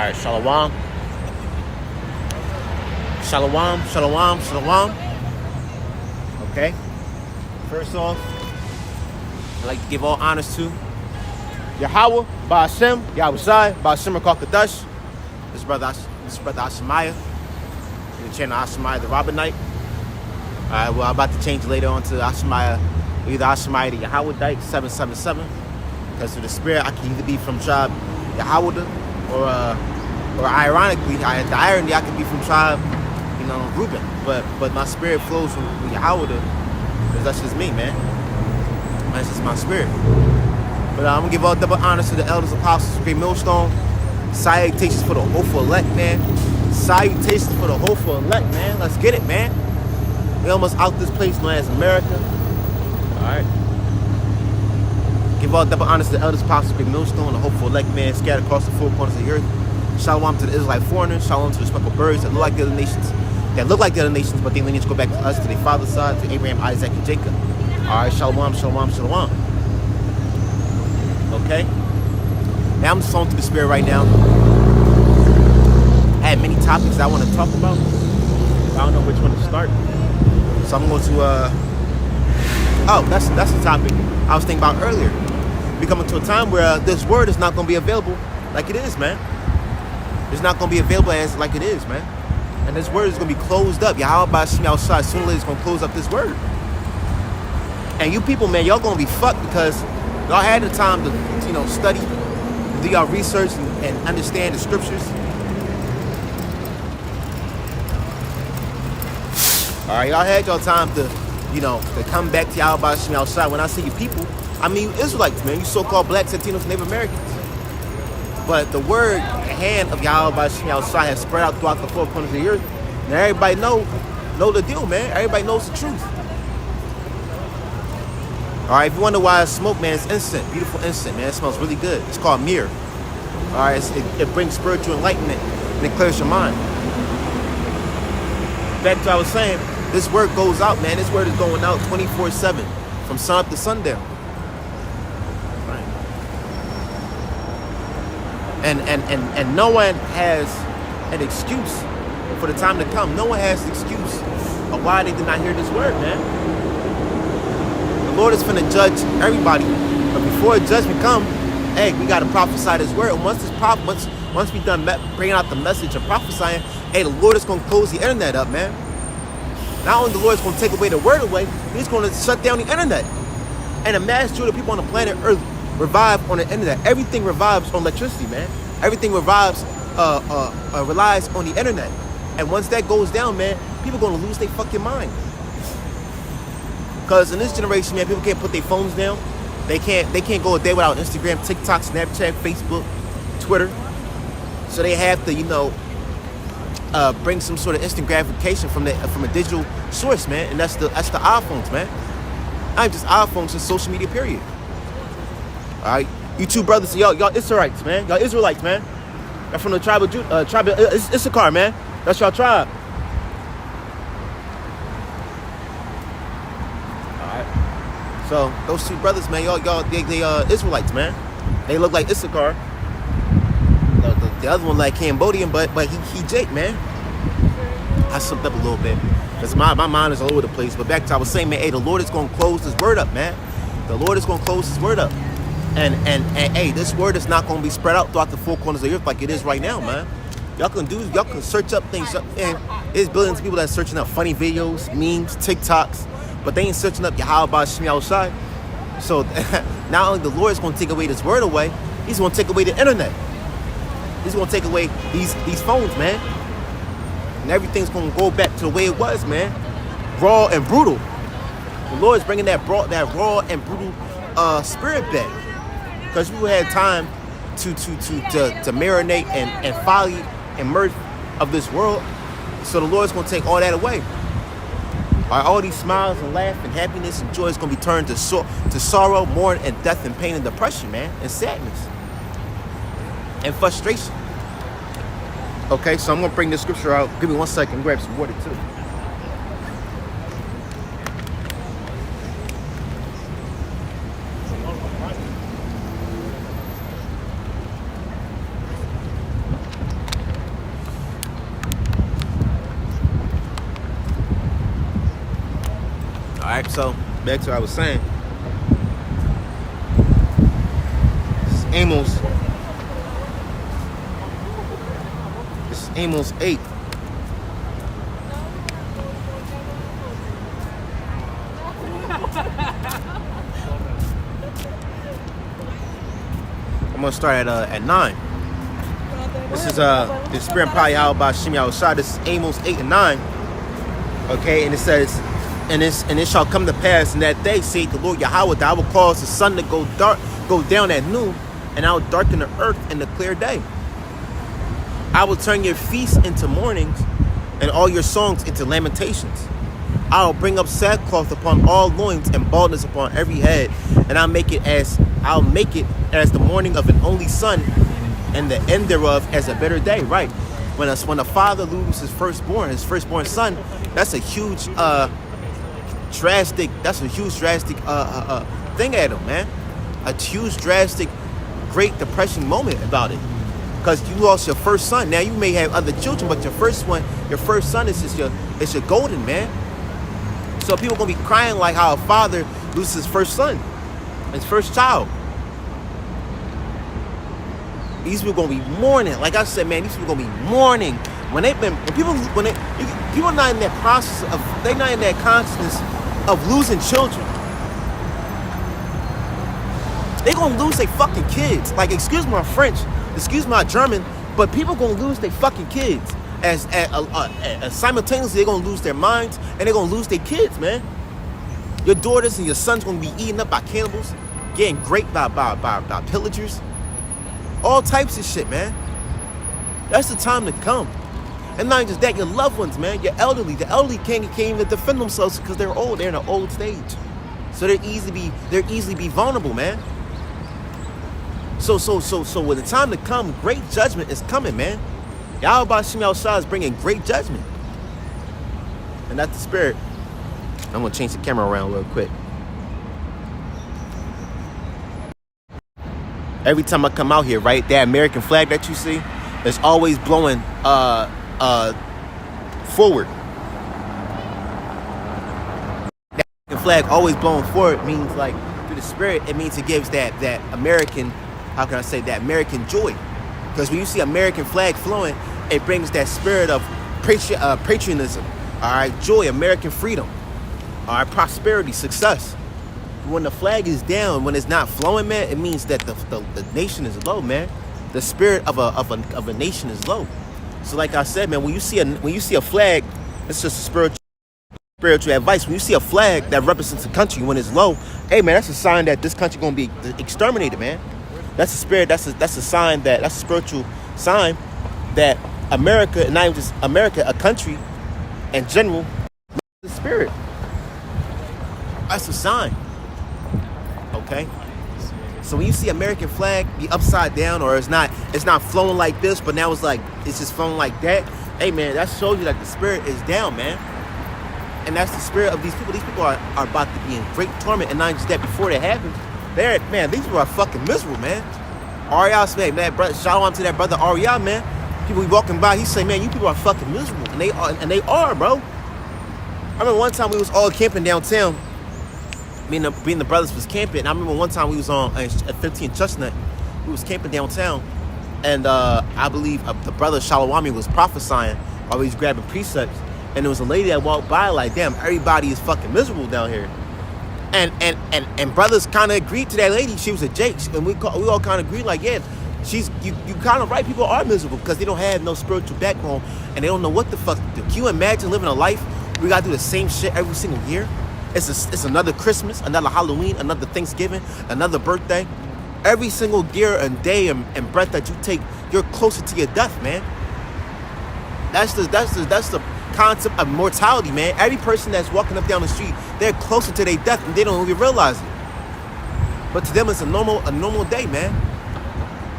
Alright, shalom. Shalom, shalom, shalom. Okay. First off, I'd like to give all honors to Yahweh, Ba'ashem, Yahushai, Ba'ashem Rakakadash. This brother Ashemaiah. The channel Ashemaiah the Robinite. Alright, well, I'm about to change later on to Ashemaiah, either Ashemaiah the Yahwehite 777. Because through the spirit, I can either be from tribe Yahweh or ironically, the irony, I could be from tribe, Reuben. But my spirit flows from Yahweh because that's just me, man. That's just my spirit. But I'm gonna give all double honors to the elders, apostles, great millstone. Salutations for the hopeful elect, man. Salutations for the hopeful elect, man. Let's get it, man. We almost out this place known as America. All right. Give all double honors to the elders, apostles, great millstone, the hopeful elect, man, scattered across the four corners of the earth. Shalom to the Israelite foreigners. Shalom to the speckled birds that look like the other nations. But they lineage go back to us, to their father's side, to Abraham, Isaac, and Jacob. All right, shalom, shalom, shalom. Okay. Now I'm just flowing through the spirit right now. I had many topics that I want to talk about. I don't know which one to start. So I'm going to that's the topic I was thinking about earlier. We're coming to a time where this word is not going to be available like it is, man. It's not going to be available as like it is, man. And this word is going to be closed up. Yahweh Ba'ashem Yahushai sooner or later is going to close up this word. And you people, man, y'all going to be fucked because y'all had the time to, study, do y'all research and understand the scriptures. All right, y'all had y'all time to, to come back to Yahweh Ba'ashem Yahushai. When I say you people, I mean you Israelites, man. You so-called blacks, Latinos, Native Americans. But the word, the hand of Yahweh Ba'ashem Yahushai has spread out throughout the four corners of the earth. Now everybody know the deal, man. Everybody knows the truth. All right, if you wonder why I smoke, man, it's incense, beautiful incense, man. It smells really good. It's called myrrh. All right, it brings spiritual enlightenment and it clears your mind. Back to what I was saying, this word goes out, man. This word is going out 24/7 from sun up to sundown. Right. And no one has an excuse for the time to come. No one has an excuse of why they did not hear this word, man. The Lord is finna judge everybody, but before judgment come, hey, we gotta prophesy this word. And once we done bringing out the message of prophesying, hey, the Lord is gonna close the internet up, man. Not only the Lord is gonna take away the word away, He's gonna shut down the internet. And a mass majority of people on the planet Earth revive on the internet. Everything revives on electricity, man. Everything relies on the internet. And once that goes down, man, people gonna lose their fucking mind. Because in this generation, man, people can't put their phones down. They can't go a day without Instagram, TikTok, Snapchat, Facebook, Twitter. So they have to, bring some sort of instant gratification from a digital source, man. And that's the iPhones, man. Not just iPhones, just social media, period. All right, you two brothers, y'all Israelites, man. Y'all Israelites, man. Y'all from the tribe of Issachar, man. That's y'all tribe. So those two brothers, man, they Israelites, man. They look like Issachar. The other one like Cambodian, but he Jake, man. I slipped up a little bit because my mind is all over the place. But back to I was saying, man, hey, the Lord is gonna close this word up, man. The Lord is gonna close this word up, and hey, this word is not gonna be spread out throughout the four corners of the earth like it is right now, man. Y'all can search up things, and there's billions of people that's searching up funny videos, memes, TikToks. But they ain't searching up Yahweh Ba'ashem Yahushai. So not only the Lord is going to take away this word away, He's going to take away the internet. He's going to take away these phones, man. And everything's going to go back to the way it was, man. Raw and brutal. The Lord is bringing that raw and brutal spirit back. Because people had time to marinate and folly and mirth of this world. So the Lord's going to take all that away. All these smiles and laughs and happiness and joy is going to be turned to sorrow, mourning, and death and pain and depression, man, and sadness and frustration. Okay, so I'm going to bring this scripture out. Give me 1 second. Grab some water, too. right, so back to what I was saying. This is Amos 8. I'm gonna start at 9. This is the Spirit Power Yahweh Shem Yahushua. This is Amos 8 and 9. Okay, and it says, and it shall come to pass in that day, saith the Lord Yahweh, that I will cause the sun to go down at noon, and I will darken the earth in the clear day. I will turn your feasts into mournings, and all your songs into lamentations. I will bring up sackcloth upon all loins and baldness upon every head, and I'll make it as the morning of an only son, and the end thereof as a better day. Right? When a father loses his firstborn son, that's a huge drastic thing at him, man. A huge drastic Great Depression moment about it. Because you lost your first son. Now you may have other children, but your first son is just your golden, man. So people are gonna be crying like how a father loses his first son, his first child. These people gonna be mourning. Like I said, man, these people gonna be mourning when people are not in that process of, they're not in that consciousness of losing children. They gonna lose their fucking kids. Like, excuse my French, excuse my German, but people gonna lose their fucking kids. As simultaneously, they're gonna lose their minds and they're gonna lose their kids, man. Your daughters and your sons gonna be eaten up by cannibals, getting raped by pillagers, all types of shit, man. That's the time to come. And not just that, your loved ones, man, your elderly. The elderly can't even defend themselves because they're old. They're in an old stage, so they're easily be vulnerable, man. So when the time to come, great judgment is coming, man. Yahweh Shem Yahushua is bringing great judgment. And that's the Spirit. I'm going to change the camera around real quick. Every time I come out here, right, that American flag that you see is always blowing forward. That American flag always blowing forward means, like, through the Spirit, it means it gives that American, how can I say, that American joy. Because when you see American flag flowing, it brings that spirit of patriotism, all right, joy, American freedom, all right, prosperity, success. When the flag is down, when it's not flowing, man, it means that the nation is low, man. The spirit of a nation is low. So, like I said, man, when you see a flag, it's just a spiritual advice. When you see a flag that represents a country when it's low, hey, man, that's a sign that this country gonna be exterminated, man. That's a spirit. That's a sign that's a spiritual sign that America, and not even just America, a country in general, the spirit. That's a sign. Okay. So when you see American flag be upside down, or it's not flowing like this, but now it's just flowing like that. Hey, man, that shows you that the spirit is down, man. And that's the spirit of these people. These people are about to be in great torment, and not just that. Before that happens, man, these people are fucking miserable, man. Ariel said, man, brother, shout out to that brother Ariel, man. People be walking by, he say, man, you people are fucking miserable. And they are, bro. I remember one time we was all camping downtown. Me and the brothers was camping. And I remember one time we was at 15 Chestnut. We was camping downtown. And I believe the brother Shalawami was prophesying, or he was grabbing precepts. And there was a lady that walked by like, damn, everybody is fucking miserable down here. And brothers kind of agreed to that lady. She was a Jake, and we all kind of agreed like, yeah, you kind of right. People are miserable because they don't have no spiritual backbone, and they don't know what the fuck. Can you imagine living a life we gotta do the same shit every single year? It's another Christmas, another Halloween, another Thanksgiving, another birthday. Every single year and day and breath that you take, you're closer to your death, man. That's the concept of mortality, man. Every person that's walking up down the street, they're closer to their death and they don't even realize it. But to them, it's a normal day, man.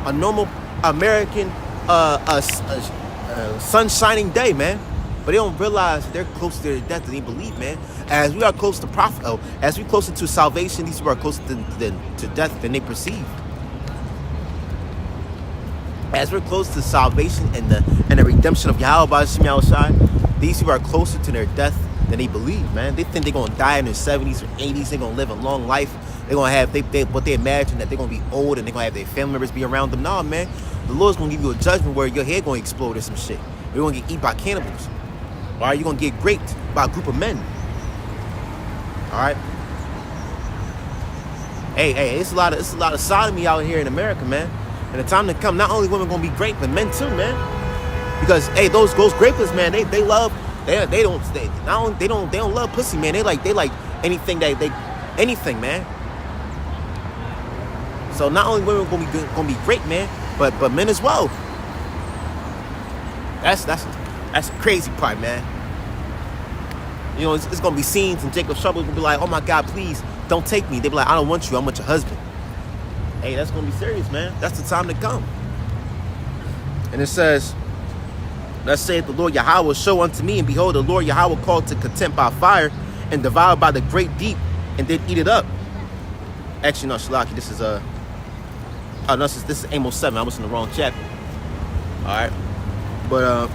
A normal American sun shining day, man. But they don't realize they're closer to their death than they believe, man. As we are close to as we closer to salvation, these people are closer to death than they perceive. As we're close to salvation and the redemption of Yahweh Shem Yahushua, these people are closer to their death than they believe, man. They think they're gonna die in their 70s or 80s. They're gonna live a long life. They're gonna have what they imagine that they're gonna be old and they're gonna have their family members be around them. Nah, man. The Lord's gonna give you a judgment where your head gonna explode or some shit. You're gonna get eaten by cannibals. All right, you're gonna get raped by a group of men. All right. Hey, it's a lot of sodomy out here in America, man. And the time to come, not only women gonna be raped, but men too, man. Because hey, those rapists, man, they don't love pussy, man. They like anything anything, man. So not only women gonna be raped, man, but men as well. That's the crazy part, man. You know, it's gonna be scenes and Jacob Trouble will be like, oh my God, please don't take me. They be like, I don't want you, I want your husband. Hey, that's gonna be serious, man. That's the time to come. And it says, thus saith the Lord Yahweh, show unto me, and behold, the Lord Yahweh called to contempt by fire and devoured by the great deep, and did eat it up. Actually, no, Shalaki, this is this is Amos 7. I was in the wrong chapter. Alright. But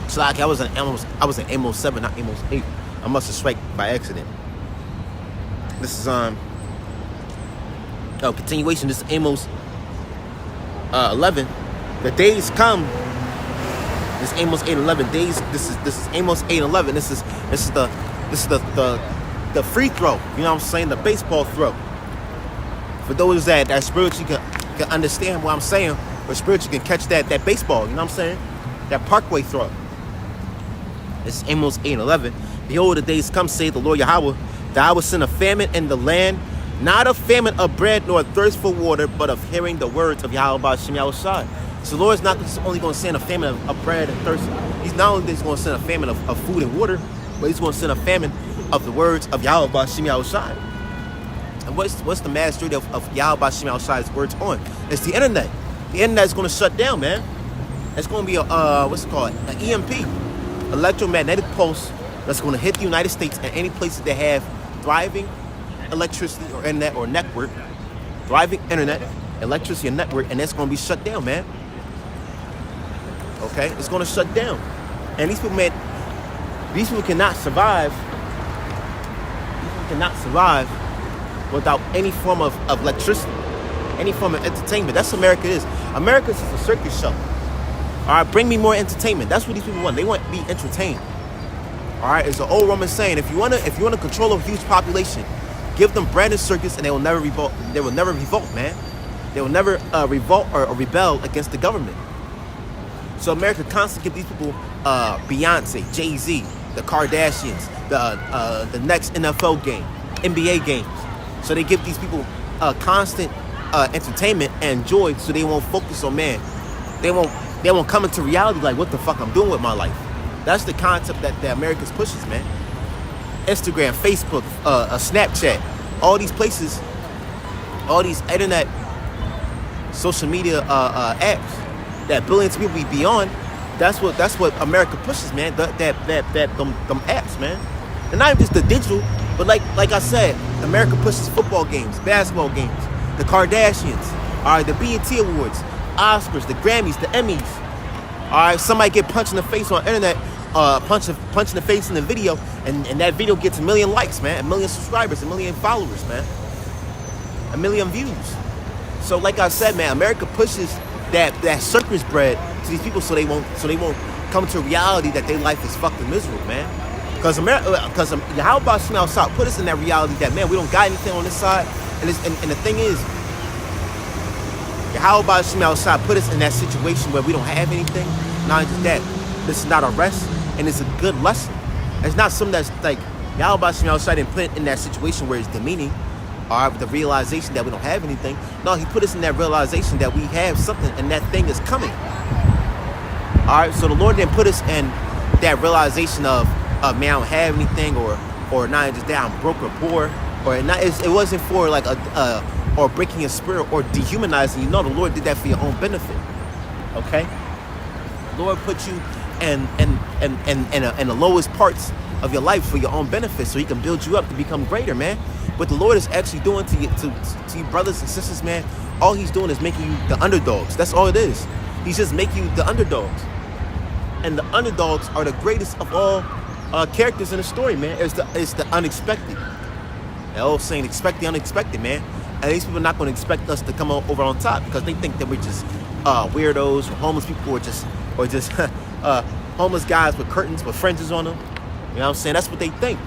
Shalaki, I was in Amos 7, not Amos 8. I must have swiped by accident. This is continuation. This is Amos 11. The days come. This is Amos 8:11. Days. This is Amos 8:11. This is the free throw. You know what I'm saying? The baseball throw. For those that spiritually can understand what I'm saying, or spiritually can catch that baseball. You know what I'm saying? That parkway throw. This is Amos 8:11. Behold, the days come, say the Lord Yahweh, that I will send a famine in the land, not a famine of bread nor a thirst for water, but of hearing the words of Yahweh B'Shem Yahushai. So the Lord's not only going to send a famine of bread and thirst. He's not only going to send a famine of food and water, but he's going to send a famine of the words of Yahweh B'Shem Yahushai. And what's the majority of Yahweh B'Shem Yahushai's words on? It's the internet. The internet is going to shut down, man. It's going to be an EMP, electromagnetic pulse, that's going to hit the United States and any places that have thriving electricity or internet or network, thriving internet, electricity and network, and that's going to be shut down, man. Okay, it's going to shut down, and these people cannot survive. These people cannot survive without any form of electricity, any form of entertainment. That's what America is. America is a circus show. All right, bring me more entertainment. That's what these people want. They want to be entertained. All right, it's an old Roman saying: if you want to control a huge population, give them bread and circus, and they will never revolt. They will never revolt, man. They will never revolt or rebel against the government. So America constantly give these people Beyonce, Jay-Z, the Kardashians, the next NFL game, NBA games. So they give these people constant entertainment and joy, so they won't focus on man. They won't come into reality like, what the fuck I'm doing with my life. That's the concept that America pushes, man. Instagram, Facebook, Snapchat, all these places, all these internet, social media apps that billions of people be on. That's what America pushes, man. Them apps, man. And not even just the digital, but like I said, America pushes football games, basketball games, the Kardashians, all right, the BET Awards, Oscars, the Grammys, the Emmys. All right, somebody get punched in the face on internet, punch in the face in the video, and that video gets 1 million likes, man, 1 million subscribers, 1 million followers, man, 1 million views. So like I said, man, America pushes that circus bread to these people so they won't come to reality that their life is fucking miserable, man. Because how about Shemel South put us in that reality that, man, we don't got anything on this side, and the thing is, how about Shemel South put us in that situation where we don't have anything? Not just that, this is not a rest, and it's a good lesson. It's not something that's like Yahweh Shemel South didn't put in that situation where it's demeaning, or the realization that we don't have anything. No, he put us in that realization that we have something, and that thing is coming. All right, so the Lord didn't put us in that realization of man, I don't have anything, or not just that I'm broke or poor, or not. It wasn't for like or breaking your spirit or dehumanizing you. No, the Lord did that for your own benefit. Okay, the Lord put you in the lowest parts of your life for your own benefit, so He can build you up to become greater, man. What the Lord is actually doing to you brothers and sisters, man, all He's doing is making you the underdogs. That's all it is. He's just making you the underdogs. and the underdogs are the greatest of all characters in the story, man. It's the unexpected. The old saying, expect the unexpected, man. And these people are not going to expect us to come over on top because they think that we're just weirdos or homeless people or just homeless guys with curtains with fringes on them. You know what I'm saying? That's what they think.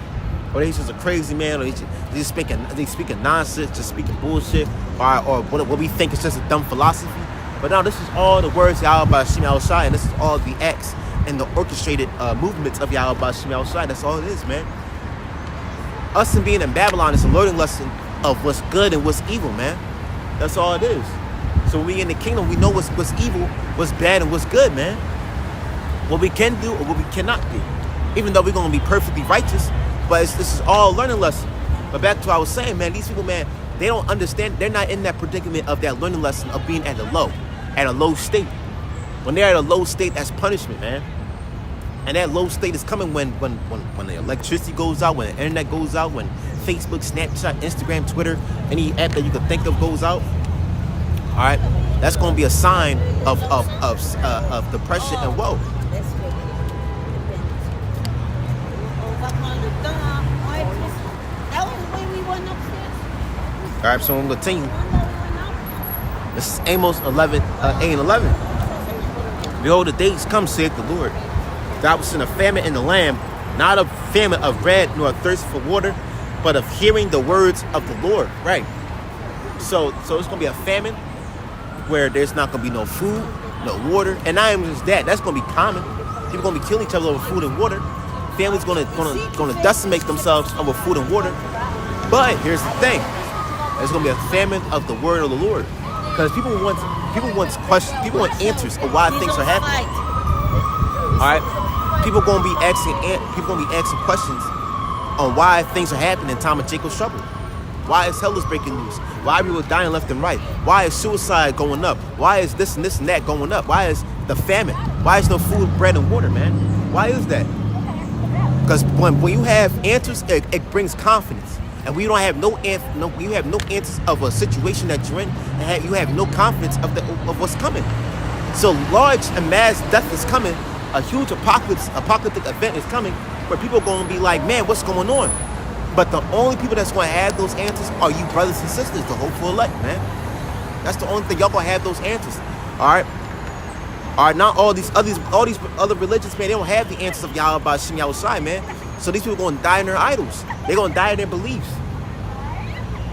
Or they just a crazy man, or they just speaking nonsense, just speaking bullshit, or what we think is just a dumb philosophy. But no, this is all the words Yahweh Bashim Yahushai, and this is all the acts and the orchestrated movements of Yahweh Bashim Yahushai. That's all it is, man. Us and being in Babylon is a learning lesson of what's good and what's evil, man. That's all it is. So when we in the kingdom, we know what's evil, what's bad, and what's good, man. What we can do or what we cannot do. Even though we're going to be perfectly righteous, but this is all a learning lesson. But back to what I was saying, man, these people, man, they don't understand. They're not in that predicament of that learning lesson of being at a low state. When they're at a low state, that's punishment, man. And that low state is coming when the electricity goes out, when the internet goes out, when Facebook, Snapchat, Instagram, Twitter, any app that you could think of goes out. All right, that's going to be a sign of depression and woe. All right, so I'm going to continue. This is Amos 11, 8 and 11. Behold, the days come, saith the Lord. God will send a famine in the land, not a famine of bread nor a thirst for water, but of hearing the words of the Lord. Right. So it's going to be a famine where there's not going to be no food, no water. And not even just that. That's going to be common. People going to be killing each other over food and water. Families going to decimate themselves over food and water. But here's the thing. There's going to be a famine of the word of the Lord. Because people want questions. People want answers of why things are happening. All right? People going to be asking questions on why things are happening in time of Jacob's trouble. Why is hell breaking loose? Why are people dying left and right? Why is suicide going up? Why is this and this and that going up? Why is the famine? Why is no food, bread, and water, man? Why is that? Because when you have answers, it brings confidence. And we don't have you have no answers of a situation that you're in, and you have no confidence of what's coming. So large and mass death is coming. A huge apocalyptic event is coming where people are going to be like, man, what's going on? But the only people that's going to have those answers are you brothers and sisters, the hopeful elect, man. That's the only thing. Y'all going to have those answers. All right? All right, not all these other religions, man, they don't have the answers of Yahweh Bashim Yahushai, man. So these people are going to die in their idols. They're going to die in their beliefs.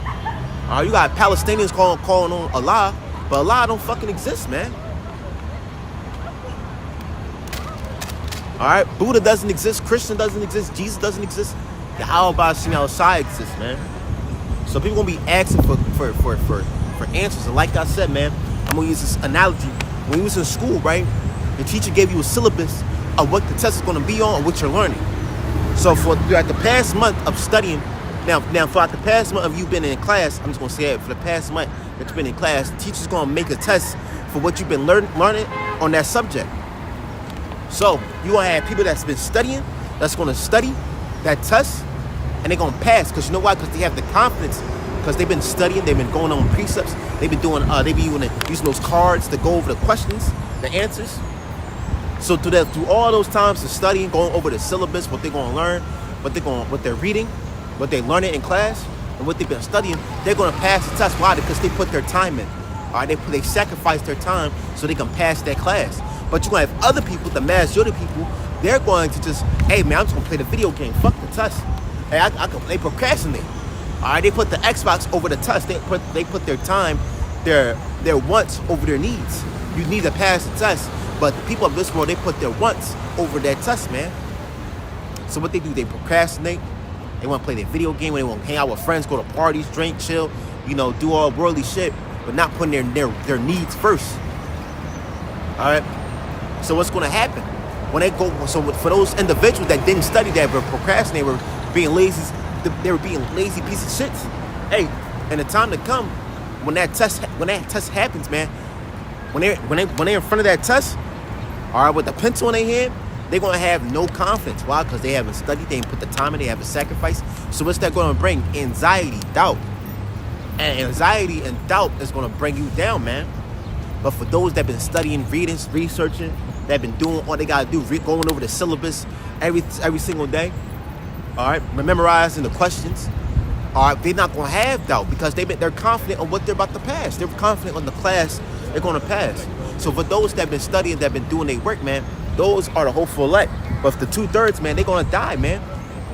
All right, you got Palestinians calling on Allah, but Allah don't fucking exist, man. All right, Buddha doesn't exist, Christian doesn't exist, Jesus doesn't exist. Yahweh Bashim Yahushai exists, man. So people gonna be asking for answers. And like I said, man, I'm gonna use this analogy. When you was in school, right, the teacher gave you a syllabus of what the test is gonna be on and what you're learning. So throughout the past month of studying, now throughout the past month of you been in class, I'm just gonna say it, for the past month that you've been in class, the teacher's gonna make a test for what you've been learning on that subject. So you gonna have people that's been studying, that's gonna study that test, and they're gonna pass. Because you know why? Because they have the confidence. Because they've been studying, they've been going on precepts, they've been doing, using those cards to go over the questions, the answers. So through all those times of studying, going over the syllabus, what they're gonna learn, what they're reading, what they're learning in class, and what they've been studying, they're gonna pass the test. Why? Because they put their time in. All right, they sacrifice their time so they can pass that class. But you're gonna have other people, the majority of people, they're going to just, hey man, I'm just gonna play the video game. Fuck the test. Hey, they procrastinate. All right, they put the Xbox over the test. They put their time, their wants over their needs. You need to pass the test, but the people of this world, they put their wants over their test, man. So what they do, they procrastinate. They want to play their video game. They want to hang out with friends, go to parties, drink, chill, do all worldly shit, but not putting their needs first. All right. So what's going to happen when they go? So for those individuals that didn't study, that were procrastinating, were being lazy, they were being lazy piece of shit. Hey, and the time to come when that test happens, man, when they're in front of that test, all right, with the pencil in their hand, they're gonna have no confidence. Why? Because they haven't studied, they didn't put the time in, they haven't sacrificed. So what's that going to bring? Anxiety, doubt, and anxiety and doubt is going to bring you down, man. But for those that have been studying, reading, researching, that been doing all they gotta do, going over the syllabus every single day. All right, memorizing the questions. All right, they're not gonna have doubt because they're confident on what they're about to pass. They're confident on the class they're gonna pass. So for those that been studying, that been doing their work, man, those are the hopeful elect. But for the 2/3, man, they're gonna die, man.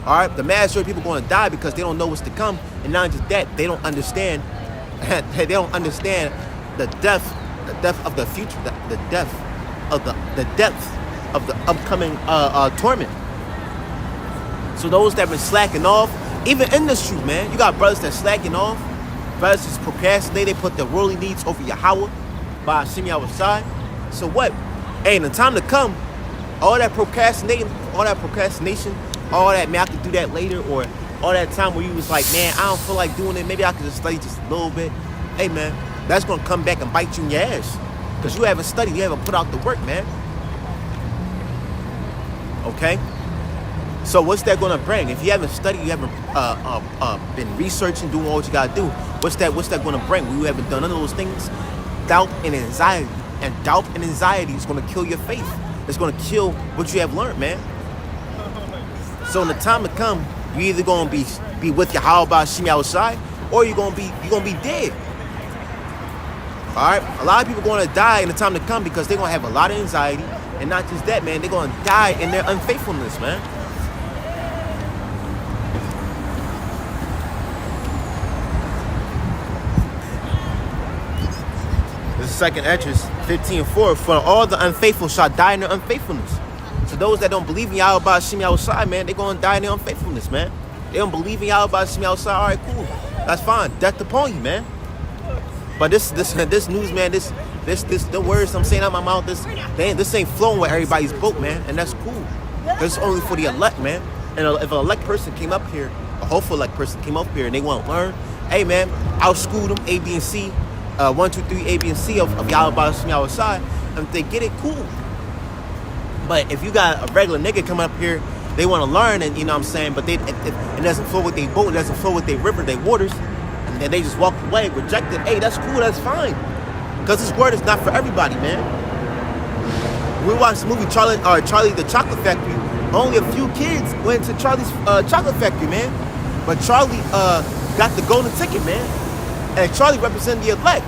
All right, the majority of people gonna die because they don't know what's to come, and not just that, they don't understand. They don't understand the depth of the future, the depth of the upcoming torment. So those that been slacking off, even in this truth, man, you got brothers that slacking off, brothers just procrastinate. They put their worldly needs over Yahweh by Hashem Yahushai. So what? Hey, in the time to come, all that procrastination, all that, man, I could do that later, or all that time where you was like, man, I don't feel like doing it, maybe I could just study just a little bit. Hey, man, that's going to come back and bite you in your ass because you haven't studied, you haven't put out the work, man. Okay? So what's that going to bring? If you haven't studied, you haven't been researching, doing all what you got to do, what's that going to bring? When you haven't done none of those things, doubt and anxiety. And doubt and anxiety is going to kill your faith. It's going to kill what you have learned, man. So in the time to come, you either going to be with Yahweh by Hashem Yahushai, or you're going to be dead. All right? A lot of people going to die in the time to come because they're going to have a lot of anxiety. And not just that, man, they're going to die in their unfaithfulness, man. This is second entrance, 15:4. For all the unfaithful shall die in their unfaithfulness. So those that don't believe in Yahweh by Hashem Yahushai, man, they're going to die in their unfaithfulness, man. They don't believe in Yahweh by Hashem Yahushai, all right, cool. That's fine. Death upon you, man. But this news, man, this the words I'm saying out my mouth, this ain't flowing with everybody's boat, man, and that's cool. This is only for the elect, man. And if an elect person came up here, a hopeful elect person came up here and they want to learn, hey, man, I'll school them A, B, and C, 1, 2, 3, A, B, and C of Yahweh by Hashem Yahushai, and if they get it, cool. But if you got a regular nigga come up here, they want to learn, and you know what I'm saying, but it doesn't flow with their boat, it doesn't flow with their river, their waters, and then they just walk away, reject it. Hey, that's cool, that's fine. Because this word is not for everybody, man. When we watched the movie Charlie the Chocolate Factory, only a few kids went to Charlie's Chocolate Factory, man. But Charlie got the golden ticket, man. And Charlie represented the elect.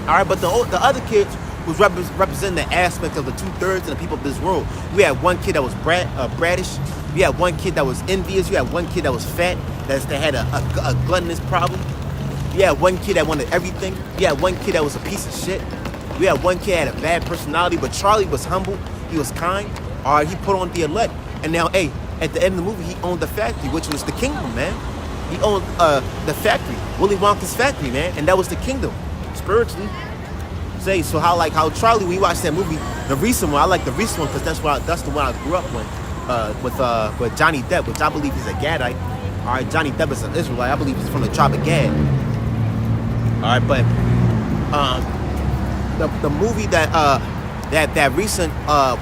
All right, but the other kids was representing the aspect of the 2/3 of the people of this world. We had one kid that was brattish. We had one kid that was envious. We had one kid that was fat, that had a gluttonous problem. We had one kid that wanted everything. We had one kid that was a piece of shit. We had one kid that had a bad personality, but Charlie was humble. He was kind. All right, he put on the elect. And now, hey, at the end of the movie, he owned the factory, which was the kingdom, man. He owned the factory, Willy Wonka's factory, man. And that was the kingdom, spiritually. So how Charlie, when you watch that movie, the recent one, I like the recent one because that's the one I grew up with Johnny Depp, which I believe is a Gadite. All right, Johnny Depp is an Israelite. I believe he's from the tribe of Gad. All right, but the movie that recent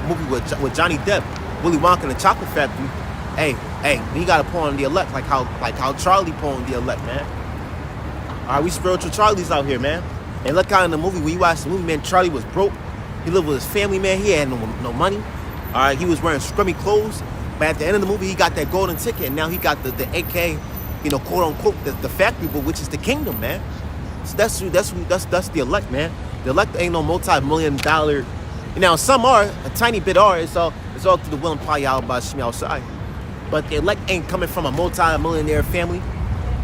movie with Johnny Depp, Willy Wonka and the Chocolate Factory. Hey, you gotta pull on the elect like how Charlie pulled on the elect, man. All right, we spiritual Charlies out here, man. And look how in the movie, when you watch the movie, man, Charlie was broke. He lived with his family, man. He had no money. All right, he was wearing scrubby clothes. But at the end of the movie, he got that golden ticket, and now he got the AK, quote unquote, the factory, but which is the kingdom, man. So that's the elect, man. The elect ain't no multi-million-dollar. Now some are, a tiny bit are. It's all through the will and power Yahweh by Hashem Yahushai. But the elect ain't coming from a multi-millionaire family.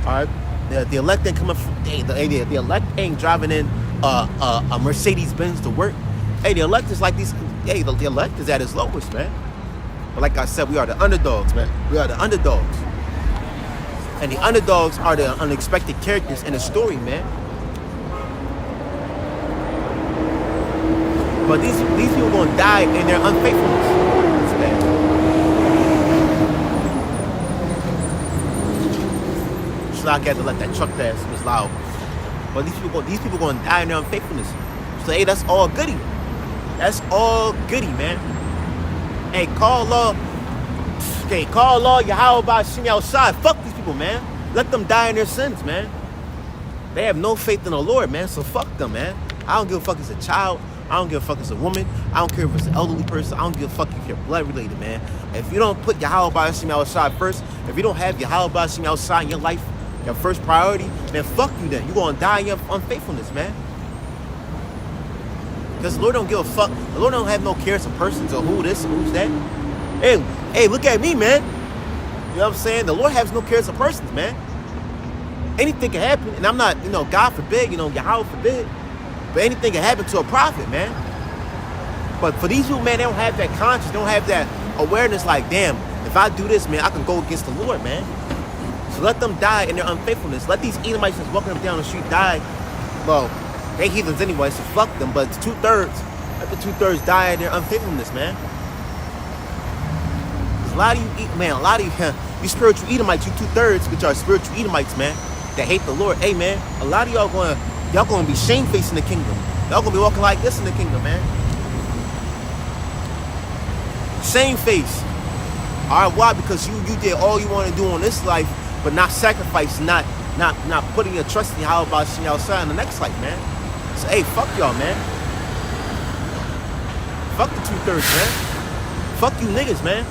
All right, the elect ain't coming from. The elect ain't driving in a Mercedes-Benz to work. Hey, the elect is like these. Hey, the elect is at its lowest, man. But like I said, we are the underdogs, man. We are the underdogs. And the underdogs are the unexpected characters in the story, man. But these people are going to die in their unfaithfulness. It's bad. Schlock had to let that truck pass. It was loud. But these people are going to die in their unfaithfulness. So, hey, that's all goody. That's all goody, man. Hey, call law Yahweh by Hashem Yahushai. Fuck these people, man. Let them die in their sins, man. They have no faith in the Lord, man, so fuck them, man. I don't give a fuck if it's a child I don't give a fuck if it's a woman. I don't care if it's an elderly person. I don't give a fuck if you're blood related, man. If you don't put Yahweh Bashim outside first, if you don't have Yahweh Bashim outside in your life, your first priority, then fuck you then. You're going to die in your unfaithfulness, man. Because the Lord don't give a fuck. The Lord don't have no cares of persons or who this or who's that. Hey, look at me, man. You know what I'm saying? The Lord has no cares of persons, man. Anything can happen. And I'm not, God forbid, Yahweh forbid. But anything can happen to a prophet, man. But for these people, man, they don't have that conscience. They don't have that awareness like, damn, if I do this, man, I can go against the Lord, man. So let them die in their unfaithfulness. Let these Edomites that's walking up down the street die. Well, they heathens anyway, so fuck them. But it's 2/3. Let the 2/3 die in their unfaithfulness, man. A lot of you spiritual Edomites, you 2/3, which are spiritual Edomites, man, that hate the Lord. Hey, man, a lot of y'all gonna be shamefaced in the kingdom. Y'all gonna be walking like this in the kingdom, man. Shamefaced. All right, why? Because you did all you want to do on this life, but not sacrificing, not putting your trust in Yahweh Bashim outside in the next life, man. So, hey, fuck y'all, man. Fuck the 2/3, man. Fuck you niggas, man.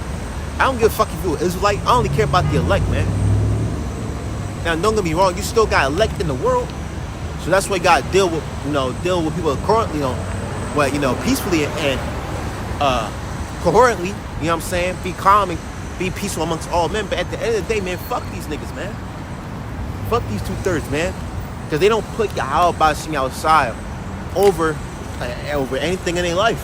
I don't give a fuck if you're Israelite. I only care about the elect, man. Now, don't get me wrong. You still got elect in the world. So that's why you got to deal with people currently, peacefully and coherently. You know what I'm saying? Be calm and be peaceful amongst all men. But at the end of the day, man, fuck these niggas, man. Fuck these 2/3, man. Because they don't put Yahweh Bashim outside over anything in their life.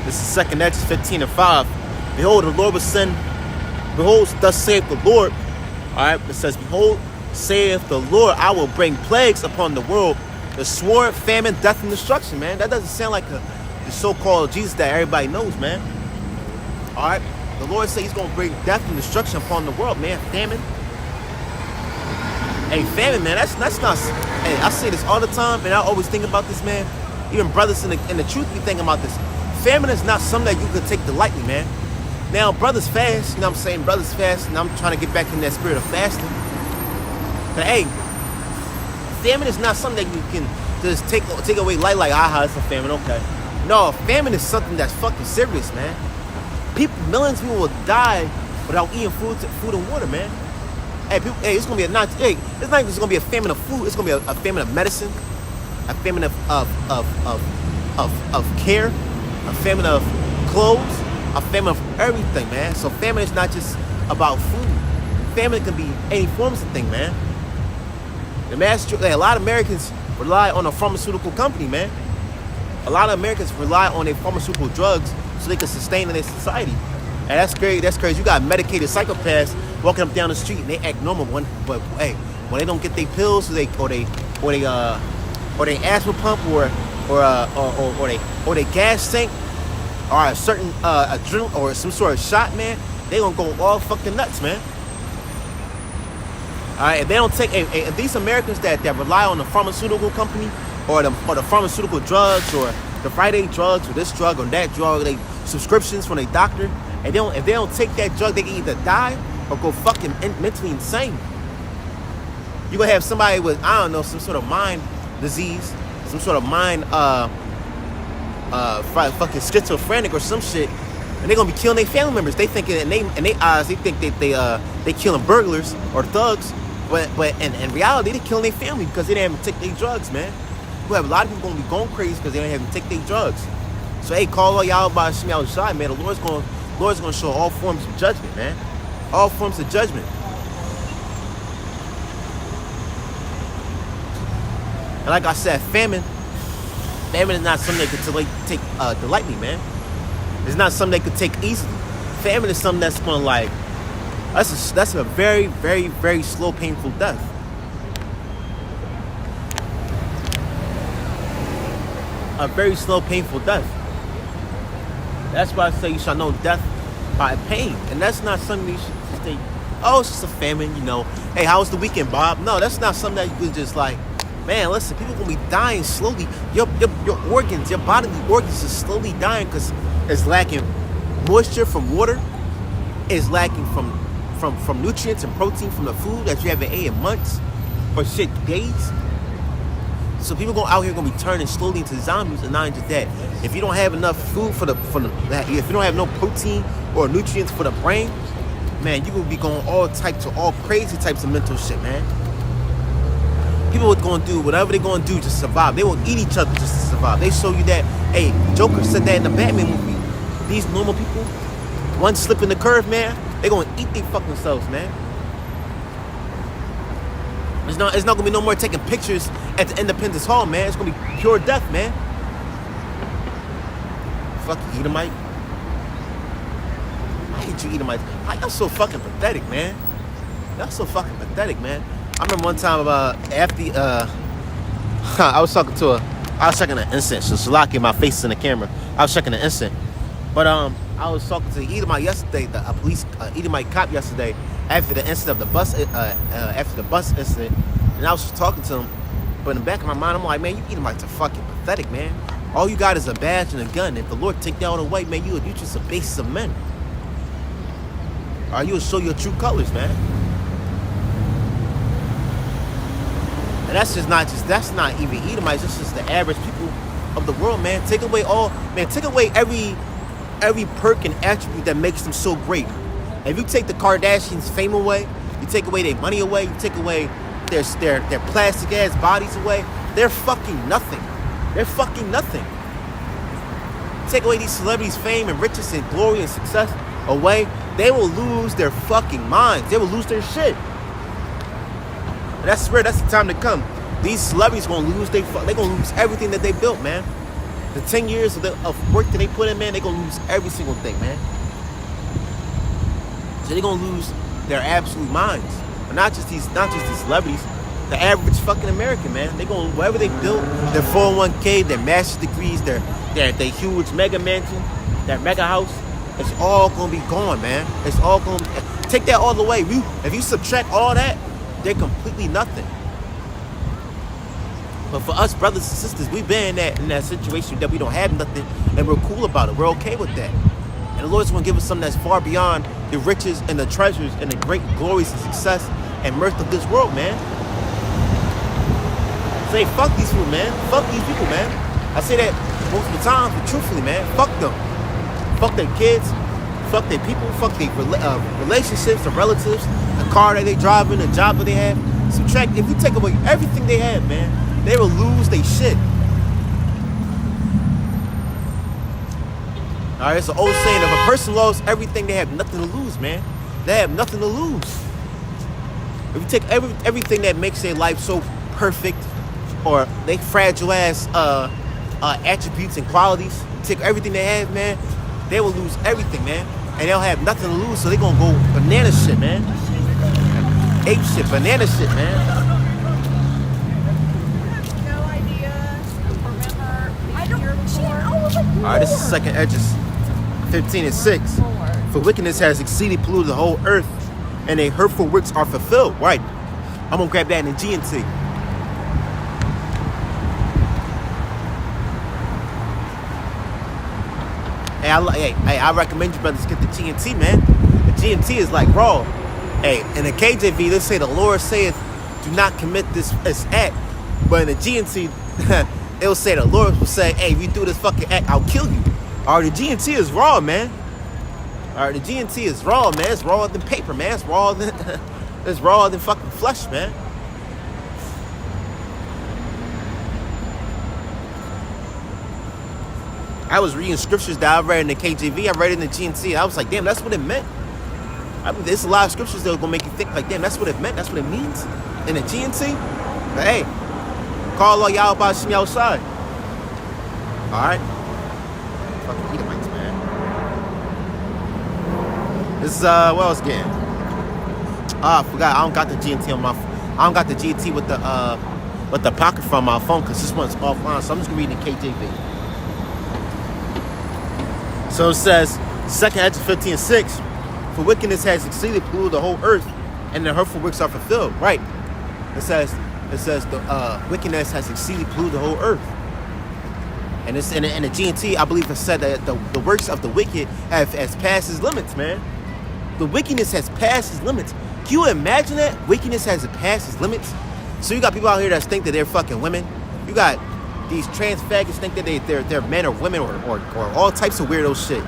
This is 2 Exodus 15:5. Behold, the Lord will send. Behold, thus saith the Lord. All right, it says, behold, saith the Lord, I will bring plagues upon the world, the sword, famine, death, and destruction, man. That doesn't sound like the so-called Jesus that everybody knows, man. All right, the Lord said he's going to bring death and destruction upon the world, man. Famine. Hey, famine, man, that's not. Hey, I say this all the time, and I always think about this, man. Even brothers in the truth be thinking about this. Famine is not something that you could take lightly, man. Now, brothers fast, you know what I'm saying? Brothers fast, and I'm trying to get back in that spirit of fasting. But hey, famine is not something that you can just take away light like, it's a famine, okay. No, famine is something that's fucking serious, man. Millions of people will die without eating food and water, man. Hey, it's gonna be it's not even just gonna be a famine of food. It's gonna be a famine of medicine, a famine of care, a famine of clothes, a famine of everything, man. So famine is not just about food. Famine can be any forms of thing, man. A lot of Americans rely on a pharmaceutical company, man. A lot of Americans rely on their pharmaceutical drugs so they can sustain in their society. And that's crazy. That's crazy. You got medicated psychopaths walking up down the street and they act normal, when they don't get their pills, or they asthma pump, or they gas tank, or a certain adrenaline or some sort of shot, man, they gonna go all fucking nuts, man. All right, if they don't take these Americans that rely on the pharmaceutical company or the pharmaceutical drugs or the Friday drugs or this drug or that drug, they subscriptions from their doctor, and if they don't take that drug, they can either die or go fucking mentally insane. You gonna have somebody with, I don't know, some sort of mind disease, some sort of mind fucking schizophrenic or some shit, and they're gonna be killing their family members. They thinking in their eyes, they think that they killing burglars or thugs, but in reality they killing their family because they didn't even take their drugs, man. You have a lot of people gonna be going crazy because they don't even take their drugs. So hey, call all y'all by Shemi outside, man. The Lord's gonna show all forms of judgment, man. All forms of judgment. And like I said, famine is not something they could take lightly, man. It's not something they could take easily. Famine is something that's gonna that's a very, very, very slow, painful death. A very slow, painful death. That's why I say you shall know death by pain. And that's not something you should just think, oh, it's just a famine, you know. Hey, how was the weekend, Bob? No, that's not something that you can just like, man, listen, people gonna be dying slowly. Your organs, your bodily organs is slowly dying because it's lacking moisture from water. It's lacking from from nutrients and protein from the food that you haven't ate in months or shit days. So people out here gonna be turning slowly into zombies, and not just that. If you don't have enough food if you don't have no protein or nutrients for the brain, man, you will be going all crazy types of mental shit, man. People are gonna do whatever they're gonna do to survive. They will eat each other just to survive. They show you that. Hey, Joker said that in the Batman movie. These normal people, one slip in the curve, man, they gonna eat their fucking selves, man. It's not gonna be no more taking pictures at the Independence Hall, man. It's gonna be pure death, man. Fuck you, Edomite. I hate you, Edomite. Y'all so fucking pathetic, man. Y'all so fucking pathetic, man. I remember one time after I was checking an instant. So Salaki, my face in the camera. I was checking an instant, but I was talking to Edomite yesterday, a police Edomite cop yesterday, after the incident of the bus, after the bus incident, and I was just talking to him. But in the back of my mind, I'm like, man, you Edomites are fucking pathetic, man. All you got is a badge and a gun. If the Lord take that all away, man, you just a base of men. Or you will show your true colors, man. And that's not even Edomites. That's just the average people of the world, man. Take away every perk and attribute that makes them so great. If you take the Kardashians' fame away, you take away their money away, you take away their plastic ass bodies away, they're fucking nothing. They're fucking nothing. Take away these celebrities' fame and riches and glory and success away, they will lose their fucking minds. They will lose their shit. And I swear that's the time to come. These celebrities gonna lose they're gonna lose everything that they built, man. The 10 years of work that they put in, man, they're gonna lose every single thing, man. So they're gonna lose their absolute minds. But not just these celebrities, the average fucking American, man. They gonna, whatever they built, their 401k, their master's degrees, their huge mega mansion, that mega house, it's all gonna be gone, man. It's all gonna take that all the way. If you subtract all that, they're completely nothing. But for us brothers and sisters, we've been in that situation that we don't have nothing, and we're cool about it. We're okay with that. And the Lord's gonna give us something that's far beyond the riches and the treasures and the great glories and success and mirth of this world, man. Say fuck these people, man. Fuck these people, man. I say that most of the time, but truthfully, man, fuck them. Fuck their kids. Fuck their people. Fuck their relationships, their relatives, the car that they drive in, the job that they have. Subtract. If you take away everything they have, man, they will lose their shit. All right, it's an old saying: if a person lost everything, they have nothing to lose, man. They have nothing to lose. If you take everything that makes their life so perfect, or they fragile ass attributes and qualities, take everything they have, man, they will lose everything, man, and they'll have nothing to lose. So they gonna go banana shit, man, ape shit, banana shit, man. Alright, this is second Edges 15:6. For wickedness has exceeded polluted the whole earth, and their hurtful works are fulfilled. Right. I'm gonna grab that in the GNT. Hey, I recommend you brothers get the GNT, man. The GNT is like raw. Hey, in the KJV, they say the Lord saith, do not commit this act. But in the GNT, it'll say the Lord will say, hey, if you do this fucking act, I'll kill you. Alright, the GNT is raw, man. Alright, the GNT is raw, man. It's rawer than paper, man. It's rawer than fucking flesh, man. I was reading scriptures that I read in the KJV. I read it in the GNT. I was like, damn, that's what it meant. There's a lot of scriptures that are gonna make you think like, damn, that's what it meant. That's what it means in the GNT. But hey, call all y'all about Shimmy outside. Alright? Fucking Edomites, man. This is what I was getting. I forgot. I don't got the GNT on my I don't got the GNT with the pocket from my phone because this one's offline, so I'm just gonna read the KJV. So it says, 2 Edges 15:6, for wickedness has exceeded polluted the whole earth, and the hurtful works are fulfilled. Right. It says the wickedness has exceeded polluted the whole earth. And it's in the GNT, I believe it said that the works of the wicked has passed his limits, man. The wickedness has passed its limits. Can you imagine that? Wickedness has passed its limits. So you got people out here that think that they're fucking women. You got these trans faggots think that they're men or women or all types of weirdo shit.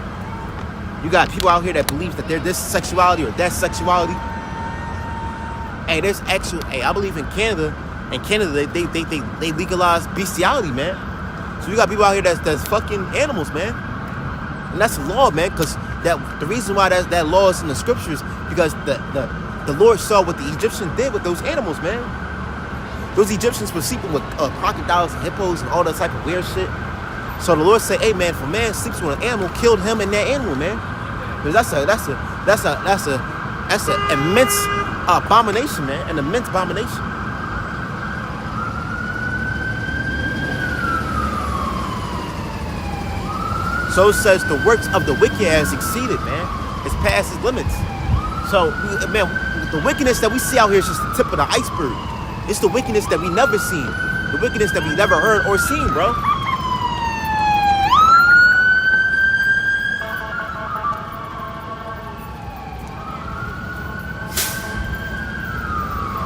You got people out here that believes that they're this sexuality or that sexuality. Hey, there's actual. Hey, I believe in Canada. In Canada, they legalize bestiality, man. So you got people out here that's fucking animals, man. And that's the law, man. Because the reason why that law is in the scriptures because the Lord saw what the Egyptians did with those animals, man. Those Egyptians were sleeping with crocodiles and hippos and all that type of weird shit. So the Lord said, "Hey, man, if a man sleeps with an animal, killed him and that animal, man, because that's an immense abomination, man, an immense abomination." So it says the works of the wicked has exceeded, man. It's past its limits. So, man, the wickedness that we see out here is just the tip of the iceberg. It's the wickedness that we never seen. The wickedness that we never heard or seen, bro.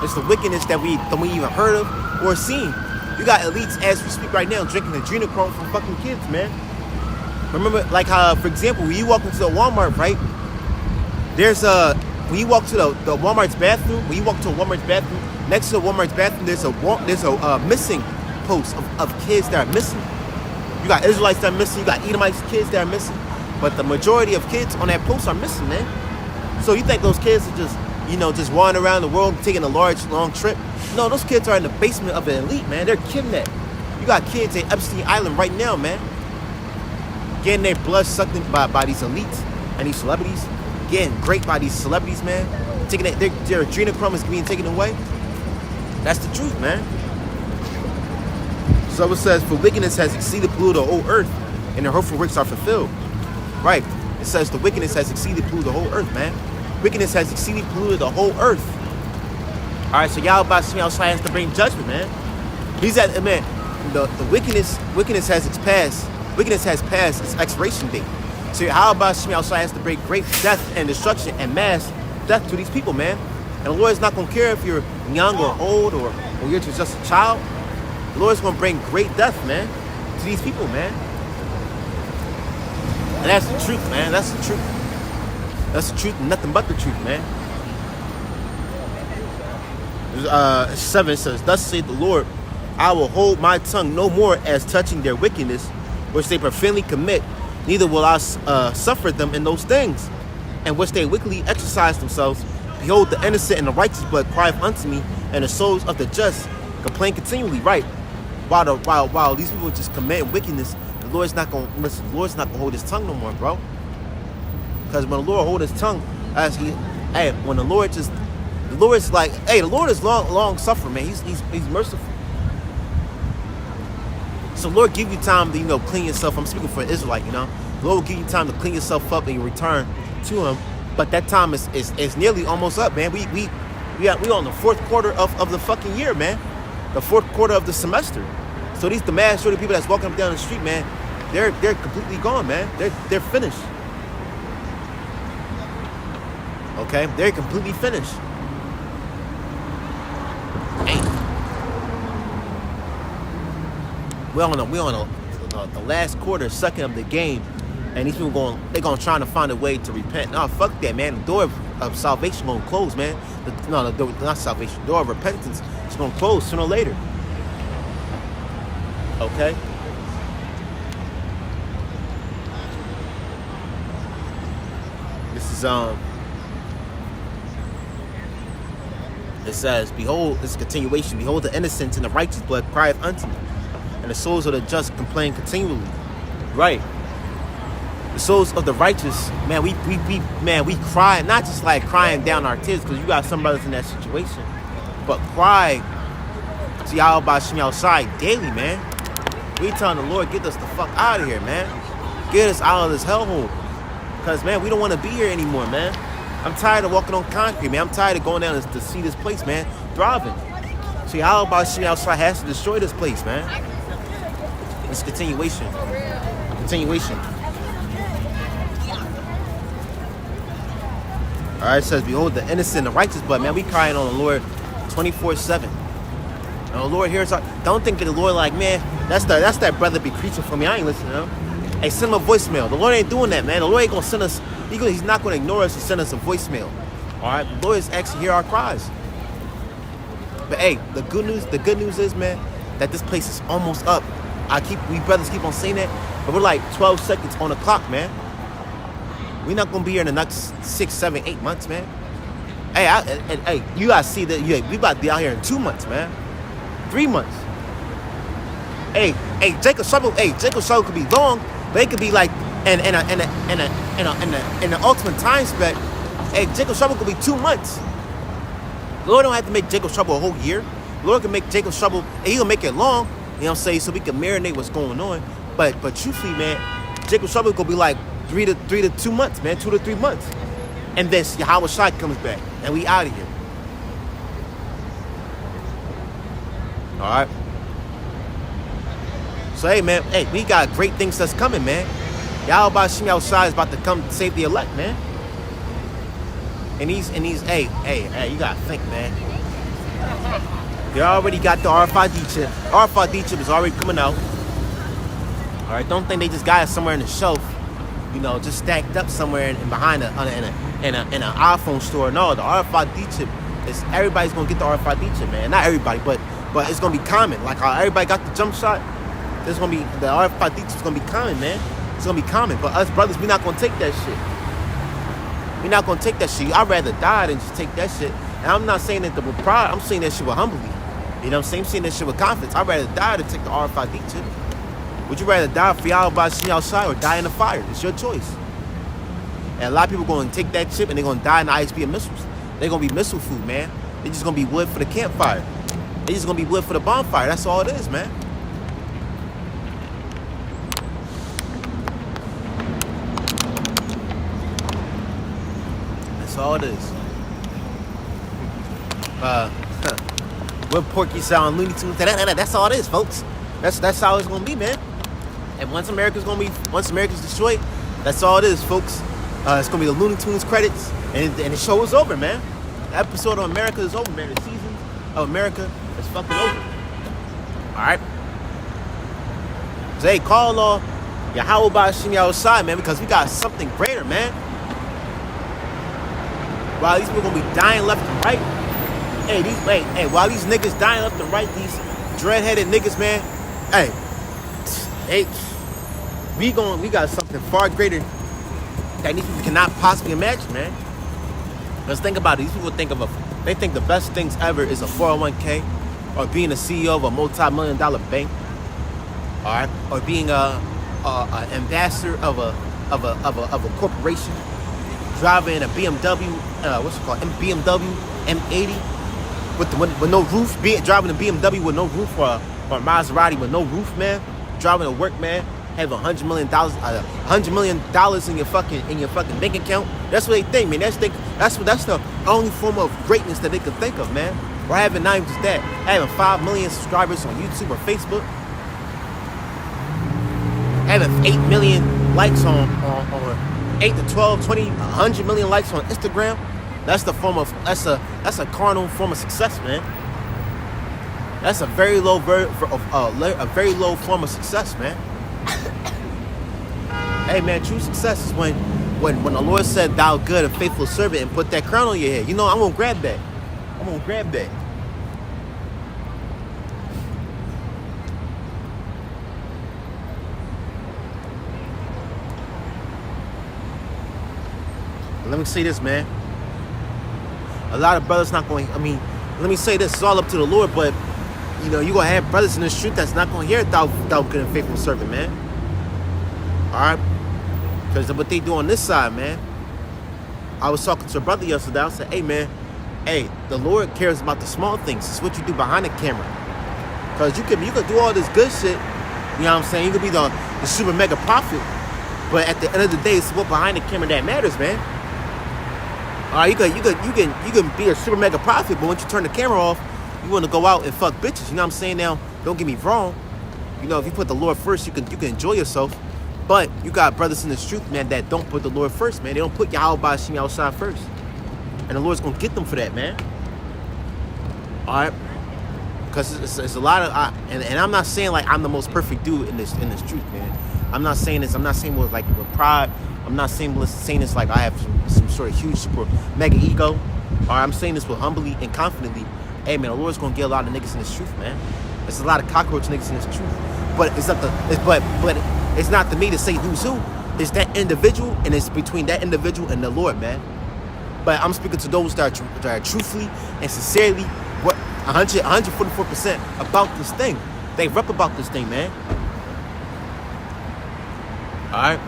It's the wickedness that we even heard of or seen. You got elites as we speak right now drinking adrenochrome from fucking kids, man. Remember, like how, for example, when you walk into a Walmart, right? There's when you walk to the Walmart's bathroom, when you walk to a Walmart's bathroom, next to the Walmart's bathroom, there's a missing post of kids that are missing. You got Israelites that are missing, you got Edomites kids that are missing, but the majority of kids on that post are missing, man. So you think those kids are just wandering around the world taking a long trip? No, those kids are in the basement of an elite, man. They're kidnapped. You got kids at Epstein Island right now, man. Getting their blood sucked in by these elites and these celebrities. Getting raped by these celebrities, man. Taking their adrenochrome is being taken away. That's the truth, man. So it says, for wickedness has exceeded polluted the whole earth, and their hurtful works are fulfilled. Right. It says the wickedness has exceeded polluted the whole earth, man. Wickedness has exceeded polluted the whole earth. Alright, so y'all about to see outside has to bring judgment, man. He's at, man, the wickedness has passed. Wickedness has passed its expiration date. So how about Shemi outside has to bring great death and destruction and mass death to these people, man. And the Lord's not going to care if you're young or old or you're just a child. The Lord's going to bring great death, man, to these people, man. And that's the truth, man. That's the truth. That's the truth and nothing but the truth, man. 7 says, thus saith the Lord, I will hold my tongue no more as touching their wickedness, which they profanely commit, neither will I suffer them in those things, in which they wickedly exercise themselves. Behold, the innocent and the righteous blood crieth unto me, and the souls of the just complain continually. Right? While these people just commit wickedness, the Lord's not gonna listen. The Lord's not gonna hold his tongue no more, bro. Because when the Lord hold his tongue, when the Lord is like, the Lord is long suffering, man. He's merciful. So Lord give you time to, clean yourself. I'm speaking for Israelite, The Lord will give you time to clean yourself up and you return to him. But that time is nearly almost up, man. We on the fourth quarter of the fucking year, man. The fourth quarter of the semester. So the majority of people that's walking up down the street, man, they're completely gone, man. They're finished. Okay? They're completely finished. We're on the last quarter, second of the game, and these people trying to find a way to repent. No, fuck that, man. The door of salvation gonna close, man. The door, not salvation. The door of repentance is gonna close sooner or later. Okay. This is It says, behold, this is continuation. Behold, the innocent and the righteous blood crieth unto me, and the souls of the just complain continually. Right. The souls of the righteous, man, we cry, not just like crying down our tears, because you got some brothers in that situation, but cry to Yahweh Shemi outside daily, man. We telling the Lord, get us the fuck out of here, man. Get us out of this hellhole. Because, man, we don't want to be here anymore, man. I'm tired of walking on concrete, man. I'm tired of going down to see this place, man, thriving. So Yahweh Shemi outside has to destroy this place, man. It's continuation. All right, it says, behold, the innocent and the righteous, but man, we crying on the Lord 24/7. And the Lord hears our, don't think that the Lord like, man, that's that brother be preaching for me. I ain't listening to him. Hey, send him a voicemail. The Lord ain't doing that, man. The Lord ain't gonna send us, he's not gonna ignore us and send us a voicemail. All right, the Lord is actually hear our cries. But hey, the good news is, man, that this place is almost up. We brothers keep on saying that, but we're like 12 seconds on the clock, man. We're not gonna be here in the next 6, 7, 8 months, man. Hey, you guys see that? We about to be out here in 2 months, man. 3 months. Hey, Jacob Trouble could be long, but it could be like in the ultimate time spec. Hey, Jacob Trouble could be 2 months. The Lord don't have to make Jacob Trouble a whole year. The Lord can make Jacob Trouble, and He'll make it long. You know what I'm saying? So we can marinate what's going on. But truthfully, man, Jacob Trouble could be like 3 to 2 months, man, 2 to 3 months, and then Yahweh Shai comes back, and we out of here. All right. So hey, man, we got great things that's coming, man. Yahweh Shai is about to come save the elect, man. And he's hey, you gotta think, man. They already got the RFID chip. RFID chip is already coming out. All right, don't think they just got it somewhere in the shelf, just stacked up somewhere in behind in an iPhone store. No, the RFID chip is, everybody's gonna get the RFID chip, man. Not everybody, but it's gonna be common. Like how everybody got the jump shot, there's gonna be the RFID chip is gonna be common, man. It's gonna be common. But us brothers, we're not gonna take that shit. We're not gonna take that shit. I'd rather die than just take that shit. And I'm not saying that with pride. I'm saying that shit with humbly. You know what I'm saying? I'm saying that shit with confidence. I'd rather die than take the RFID chip. Would you rather die for Yahweh Shai or die in the fire? It's your choice. And a lot of people are going to take that chip and they're going to die in the ISB of missiles. They're going to be missile food, man. They're just going to be wood for the campfire. They're just going to be wood for the bonfire. That's all it is, man. That's all it is. What Porky sound Looney Tunes? That's all it is, folks. That's how it's gonna be, man. And once America's destroyed, that's all it is, folks. It's gonna be the Looney Tunes credits, and the show is over, man. The episode of America is over, man. The season of America is fucking over. All right. So, hey, call Yahweh Shai, man, because we got something greater, man. While these people gonna be dying left and right. While these niggas dying left and right, these dread-headed niggas, man. We got something far greater that these people cannot possibly imagine, man. Let's think about it. These people think the best things ever is a 401k, or being a CEO of a multi-million-dollar bank, all right, or being an ambassador of a corporation, driving a BMW, BMW M80 with no roof, driving a BMW with no roof, or a Maserati with no roof, man. Driving to work, man. Having $100 million in your fucking bank account. That's what they think, man. That's the only form of greatness that they can think of, man. Or having not even just that, having 5 million subscribers on YouTube or Facebook, having 8 million likes on 8 to 12, 20, 100 million likes on Instagram. That's a carnal form of success, man. That's a very low form of success, man. Hey, man, true success is when the Lord said, "Thou good and faithful servant," and put that crown on your head. I'm gonna grab that. Let me say this, man. A lot of brothers not going. Let me say this. It's all up to the Lord, but you're going to have brothers in the street that's not going to hear thou good and faithful servant, man. All right? Because what they do on this side, man. I was talking to a brother yesterday. I said, hey, man, the Lord cares about the small things. It's what you do behind the camera. Because you can do all this good shit. You know what I'm saying? You could be the super mega prophet. But at the end of the day, it's what behind the camera that matters, man. All right, you can be a super mega prophet, but once you turn the camera off, you want to go out and fuck bitches. You know what I'm saying? Now, don't get me wrong. If you put the Lord first, you can enjoy yourself. But you got brothers in the street, man, that don't put the Lord first, man. They don't put Yahweh Shai first. And the Lord's gonna get them for that, man. All right, because it's a lot of, and I'm not saying like I'm the most perfect dude in this truth, man. I'm not saying this. I'm not saying with pride. I'm not saying this like I have some sort of huge super mega ego. All right, I'm saying this with humbly and confidently. Hey, man, the Lord's gonna get a lot of niggas in this truth, man. There's a lot of cockroach niggas in this truth, but it's not it's not to me to say who's who. It's that individual, and it's between that individual and the Lord, man. But I'm speaking to those that are truthfully and sincerely, 144% about this thing. They rep about this thing, man. All right.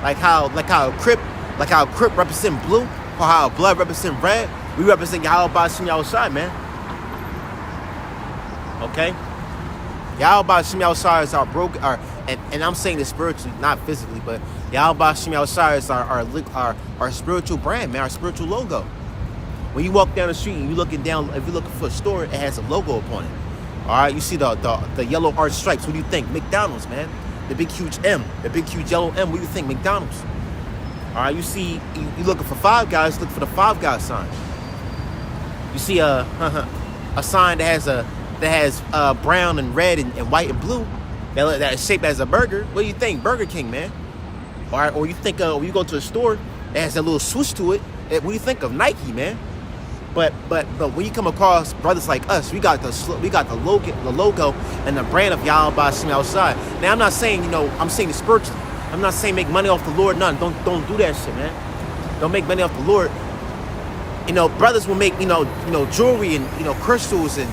Like how Crip represent blue, or how blood represent red. We represent Yahweh Bashim Yahushai, man. Okay. Yahweh Bashim Yahushai is our broken, and I'm saying this spiritually, not physically, but Yahweh Bashim Yahushai is our spiritual brand, man, our spiritual logo. When you walk down the street and you're looking down, if you're looking for a store, it has a logo upon it. All right, you see the yellow arch stripes. What do you think? McDonald's, man. The big huge M, the big huge yellow M. What do you think? McDonald's. All right, you see, you looking for Five Guys, look for the Five Guys sign. You see a sign that has brown and red and white and blue that is shaped as a burger. What do you think? Burger King, man. All right, or you think when you go to a store that has a little swoosh to it, what do you think of? Nike, man. But when you come across brothers like us, we got the logo and the brand of Yahweh Bashim Yahushai. Now I'm not saying, I'm saying it spiritually. I'm not saying make money off the Lord. None. Don't do that shit, man. Don't make money off the Lord. Brothers will make jewelry and crystals and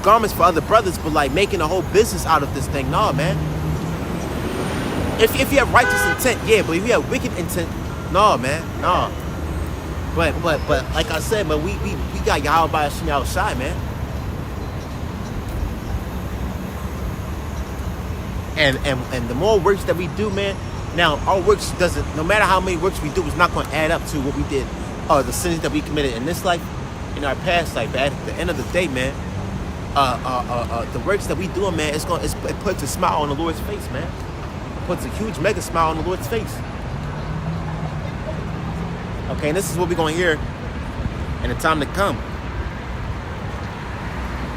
garments for other brothers, but like making a whole business out of this thing, nah, man. If you have righteous intent, yeah, but if you have wicked intent, nah, man, nah. But like I said, but we got Yahweh Bashim Yahushai, man. And the more works that we do, man. Now our works no matter how many works we do, it's not going to add up to what we did, the sins that we committed in this life, in our past life. But at the end of the day, man, the works that we do, man, it puts a smile on the Lord's face, man. It puts a huge mega smile on the Lord's face. Okay, and this is what we're going to hear in the time to come.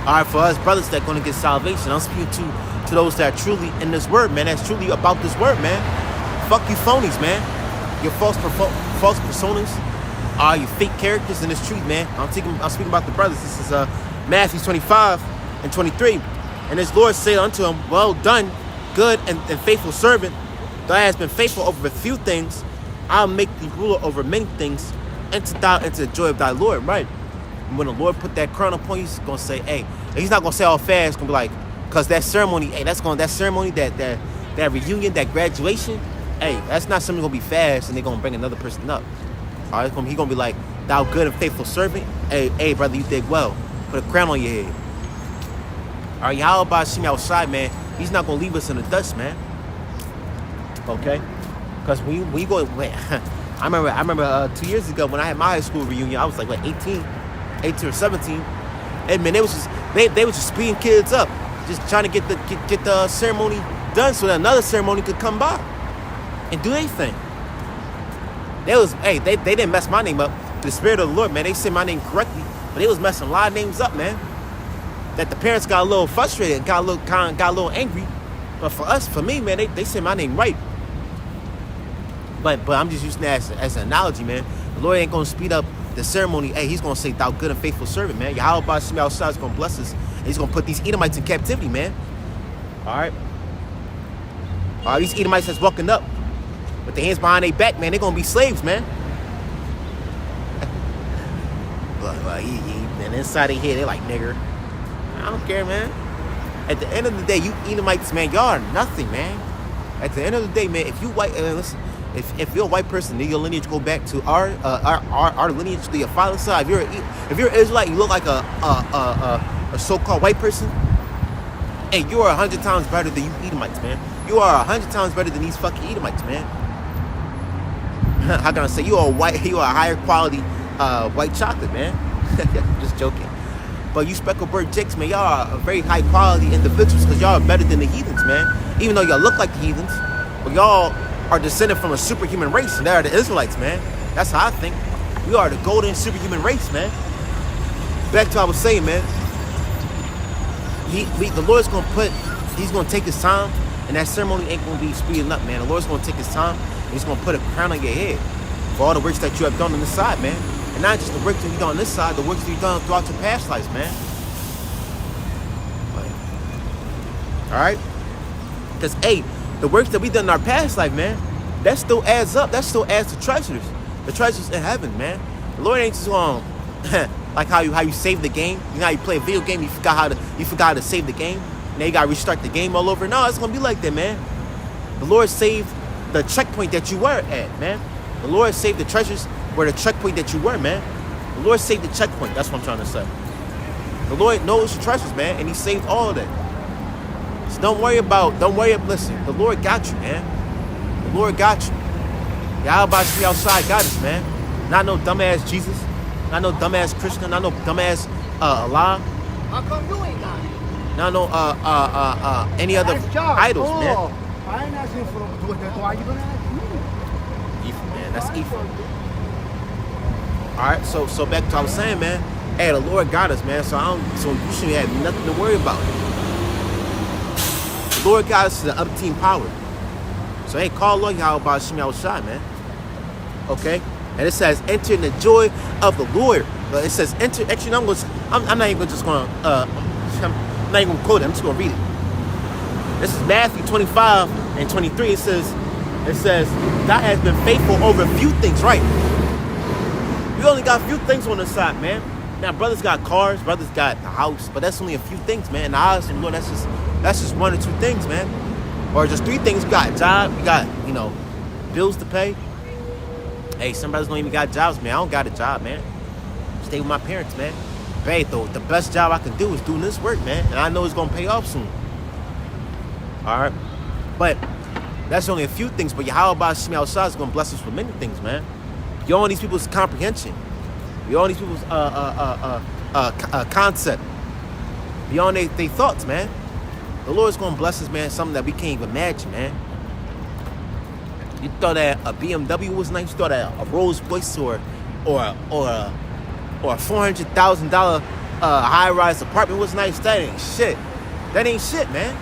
All right, for us brothers that are going to get salvation, I'm speaking to those that are truly in this word, man. That's truly about this word, man. Fuck you phonies, man. Your false personas, your fake characters in this truth, man. I'm speaking about the brothers. This is Matthew 25:23. And his Lord said unto him, well done, good and faithful servant. Thou hast been faithful over a few things. I'll make thee ruler over many things. Enter thou into the joy of thy Lord, right? And when the Lord put that crown upon you, he's going to say, hey, he's not going to say all fast. It's going to be like, because that ceremony, hey, that ceremony, that reunion, that graduation, hey, that's not something going to be fast and they're going to bring another person up. All right, he's going to be like, thou good and faithful servant. Hey, brother, you did well. Put a crown on your head. All right, Yahweh Bashim Yahushai, man, he's not going to leave us in the dust, man. Okay? Because when you go, I remember 2 years ago when I had my high school reunion, I was like 18 or 17. And man, they was just speeding kids up, just trying to get the ceremony done so that another ceremony could come by and do anything. They didn't mess my name up. The Spirit of the Lord, man, they said my name correctly, but they was messing a lot of names up, man. That the parents got a little frustrated and got a little angry. But for me, man, they said my name right. But I'm just using that as an analogy, man. The Lord ain't going to speed up the ceremony. Hey, he's going to say, thou good and faithful servant, man. Yahweh Bashim Yahushai is going to bless us. And he's going to put these Edomites in captivity, man. All right? These Edomites that's walking up with their hands behind their back, man, they're going to be slaves, man. And inside their head, they're like, nigger. I don't care, man. At the end of the day, you Edomites, man, y'all are nothing, man. At the end of the day, man, if you white, listen, if you're a white person, then your lineage go back to our lineage, the father's side. If you're an Israelite, you look like a so-called white person, hey, you are 100 times better than you Edomites, man. You are 100 times better than these fucking Edomites, man. How can I say you are a higher quality white chocolate, man. Just joking. But you speckled bird jakes, man, y'all are very high quality individuals because y'all are better than the heathens, man. Even though y'all look like the heathens, but y'all are descended from a superhuman race, and they are the Israelites, man. That's how I think. We are the golden superhuman race, man. Back to what I was saying, man. The Lord's gonna he's gonna take his time, and that ceremony ain't gonna be speeding up, man. The Lord's gonna take his time, and he's gonna put a crown on your head for all the works that you have done on this side, man. And not just the works that you've done on this side, the works that you've done throughout your past lives, man. Alright? Because, hey, the works that we've done in our past life, man, that still adds up. That still adds to treasures. The treasures in heaven, man. The Lord ain't just going like how you save the game. You know how you play a video game, you forgot how to save the game. Now you gotta restart the game all over. No, it's gonna be like that, man. The Lord saved the checkpoint that you were at, man. The Lord saved the treasures where the checkpoint that you were, man. The Lord saved the checkpoint. That's what I'm trying to say. The Lord knows your treasures, man, and he saved all of that. So don't worry, listen, the Lord got you, man. The Lord got you. Yahweh Shri outside got us, man. Not no dumbass Jesus. Not no dumbass Krishna. Not no dumbass Allah. How come you ain't got it? Not no any other idols, man. I ain't asking for what that. Why you gonna ask me? Evil, man. That's evil. Alright, so back to what I was saying, man. Hey, the Lord got us, man. So you shouldn't have nothing to worry about. The Lord got us to the up team power. So hey, call Lord Yahweh Shemi Al-Shai, man. Okay? And it says, enter in the joy of the Lord. But it says, enter. Actually, I'm not even gonna quote it. I'm just gonna read it. This is Matthew 25 and 23. It says, God has been faithful over a few things, right? We only got a few things on the side, man. Now, brothers got cars, brothers got the house, but that's only a few things, man. The house and Lord, that's just one or two things, man. Or just three things. We got a job, we got, bills to pay. Hey, some brothers don't even got jobs, man. I don't got a job, man. Stay with my parents, man. But hey, though, the best job I can do is doing this work, man. And I know it's gonna pay off soon. Alright? But that's only a few things, but Yahweh Shemi Al-Shai is gonna bless us with many things, man. Beyond these people's comprehension. Beyond these people's concept. Beyond their thoughts, man. The Lord's gonna bless us, man, something that we can't even imagine, man. You thought that a BMW was nice, you thought that a Rolls Royce or a $400,000 high-rise apartment was nice. That ain't shit. That ain't shit, man.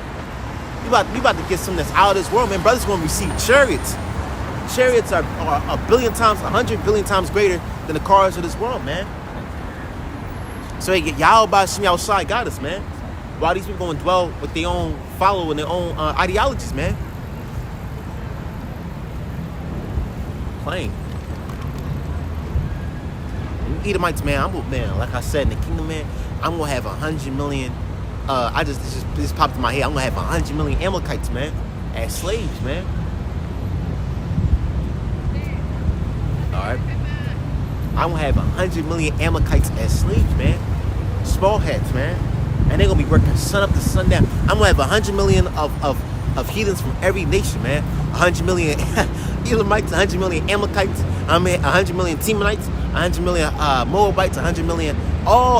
We about to get something that's out of this world, man. Brothers gonna receive chariots. Chariots are a billion times, 100 billion times greater than the cars of this world, man. So Yahweh Shemi Al-Shai got us, man. While these people going to dwell with their own following their own ideologies, man. Plain. Edomites, man, like I said, in the kingdom, man, I'm gonna have 100 million. This popped in my head. I'm gonna have 100 million Amalekites, man, as slaves, man. All right, I'm gonna have 100 million Amalekites as slaves, man. Small hats, man, and they're gonna be working sun up to sundown. I'm gonna have 100 million of heathens from every nation, man. 100 million Elamites, 100 million Amalekites. 100 million Temanites, 100 million Moabites, 100 million,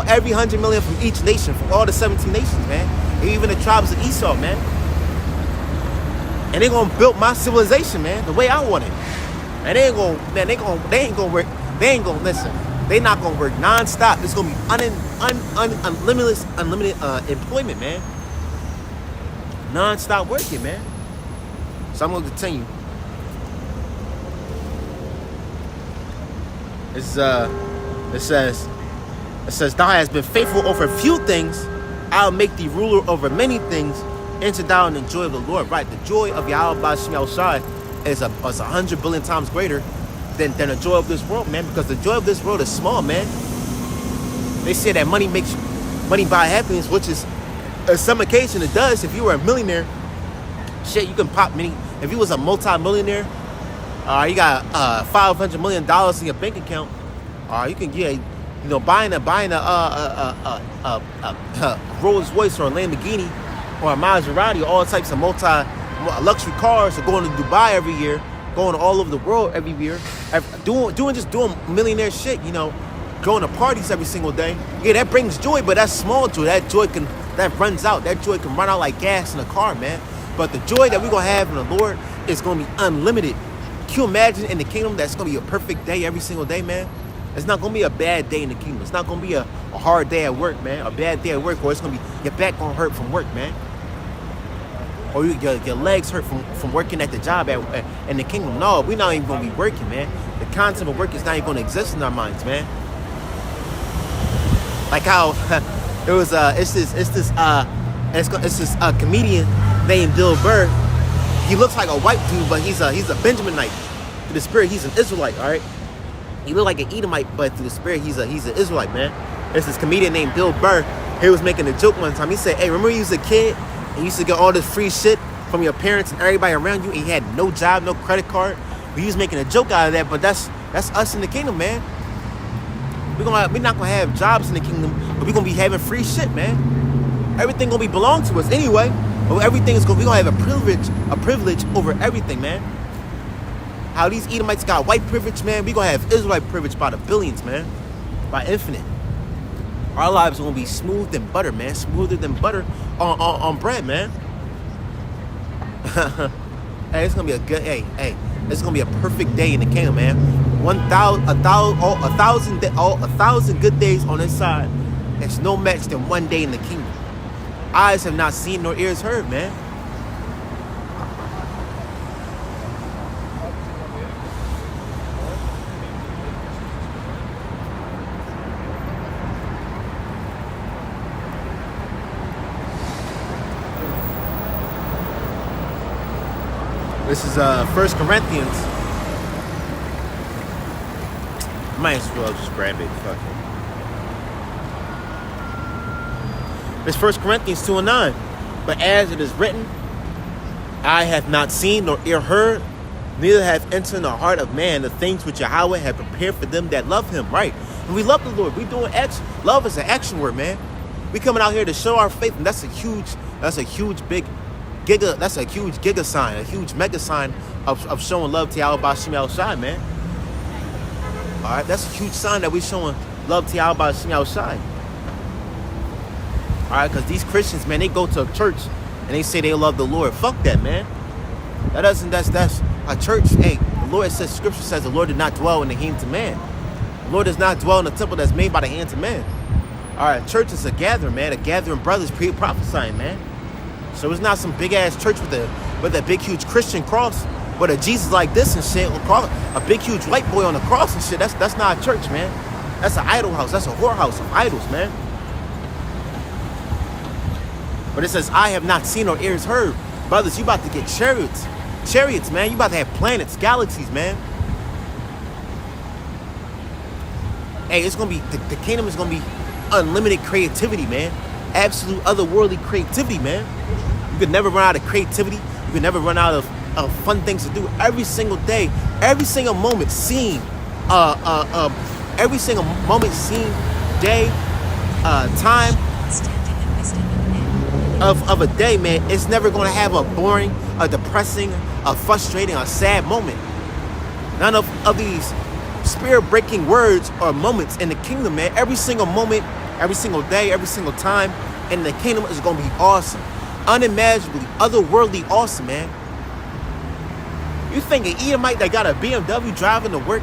every 100 million from each nation, from all the 17 nations, man. Even the tribes of Esau, man. And they're gonna build my civilization, man, the way I want it. And they ain't gonna work. They ain't gonna listen. They not gonna work non-stop. It's gonna be unlimited employment, man. Non-stop working, man. So I'm gonna continue. It says, thou hast been faithful over a few things, I'll make thee ruler over many things. Enter thou in the joy of the Lord. Right, the joy of Yahweh Shemi Al-Shai is 100 billion times greater than the joy of this world, man. Because the joy of this world is small, man. They say that money buy happiness, which is, on some occasion it does. If you were a millionaire, shit, you can pop many. If you was a multi-millionaire, you got $500 million in your bank account. You can get, buying a Rolls Royce or a Lamborghini or a Maserati, or all types of luxury cars, or going to Dubai every year, going all over the world every year, doing millionaire shit. Going to parties every single day. Yeah, that brings joy, but that's small joy. That runs out. That joy can run out like gas in a car, man. But the joy that we're gonna have in the Lord is gonna be unlimited. Can you imagine in the kingdom that's gonna be a perfect day every single day, man? It's not gonna be a bad day in the kingdom. It's not gonna be a hard day at work, man. A bad day at work, or it's gonna be your back gonna hurt from work, man. Or your legs hurt from working at the job in the kingdom. No, we're not even gonna be working, man. The concept of work is not even gonna exist in our minds, man. Like how it was it's this comedian named Bill Burr. He looks like a white dude, but he's a Benjaminite. Through the spirit, he's an Israelite, all right? He looked like an Edomite, but through the spirit, he's an Israelite, man. There's this comedian named Bill Burr. He was making a joke one time. He said, hey, remember you was a kid and you used to get all this free shit from your parents and everybody around you, and you had no job, no credit card? But he was making a joke out of that, but that's us in the kingdom, man. We're not gonna have jobs in the kingdom, but we're gonna be having free shit, man. Everything gonna be belong to us anyway. But everything is we're gonna have a privilege over everything, man. How these Edomites got white privilege, man, we gonna have Israelite privilege by the billions, man. By infinite. Our lives are gonna be smooth than butter, man. Smoother than butter on bread, man. Hey, it's gonna be a good it's gonna be a perfect day in the kingdom, man. 1,000 good days on this side. It's no match than one day in the kingdom. Eyes have not seen nor ears heard, man. This is 1 Corinthians. Might as well just grab it. Fuck it. It's 1 Corinthians 2:9. But as it is written, eye hath not seen nor ear heard, neither hath entered in the heart of man the things which Yahweh hath prepared for them that love him. Right? And we love the Lord. We doing action. Love is an action word, man. We coming out here to show our faith, and that's a huge giga sign, a huge mega sign of showing love to Yahweh B'Shem Yahushai, man. All right, that's a huge sign that we're showing love to Yahweh B'Shem Yahushai. All right, because these Christians, man, they go to a church and they say they love the Lord. Fuck that, man. That's a church. Hey, the Lord says, Scripture says the Lord did not dwell in the hands of man. The Lord does not dwell in a temple that's made by the hands of man. All right, church is a gathering, man, a gathering brothers prophesying, man. So it's not some big ass church with a big huge Christian cross, with a Jesus like this and shit, a big huge white boy on the cross and shit. That's not a church, man. That's an idol house. That's a whorehouse of idols, man. But it says, I have not seen or ears heard. Brothers, you about to get chariots, man. You about to have planets, galaxies, man. Hey, it's gonna be the kingdom is gonna be unlimited creativity, man. Absolute otherworldly creativity, man. You could never run out of creativity. You could never run out of fun things to do. Every single day, every single moment, every single moment, day, time of a day, man. It's never gonna have a boring, a depressing, a frustrating, a sad moment. None of these spirit-breaking words or moments in the kingdom, man. Every single moment, every single day, every single time in the kingdom is gonna be awesome. Unimaginably, otherworldly awesome, man. You think an Edomite that got a BMW driving to work,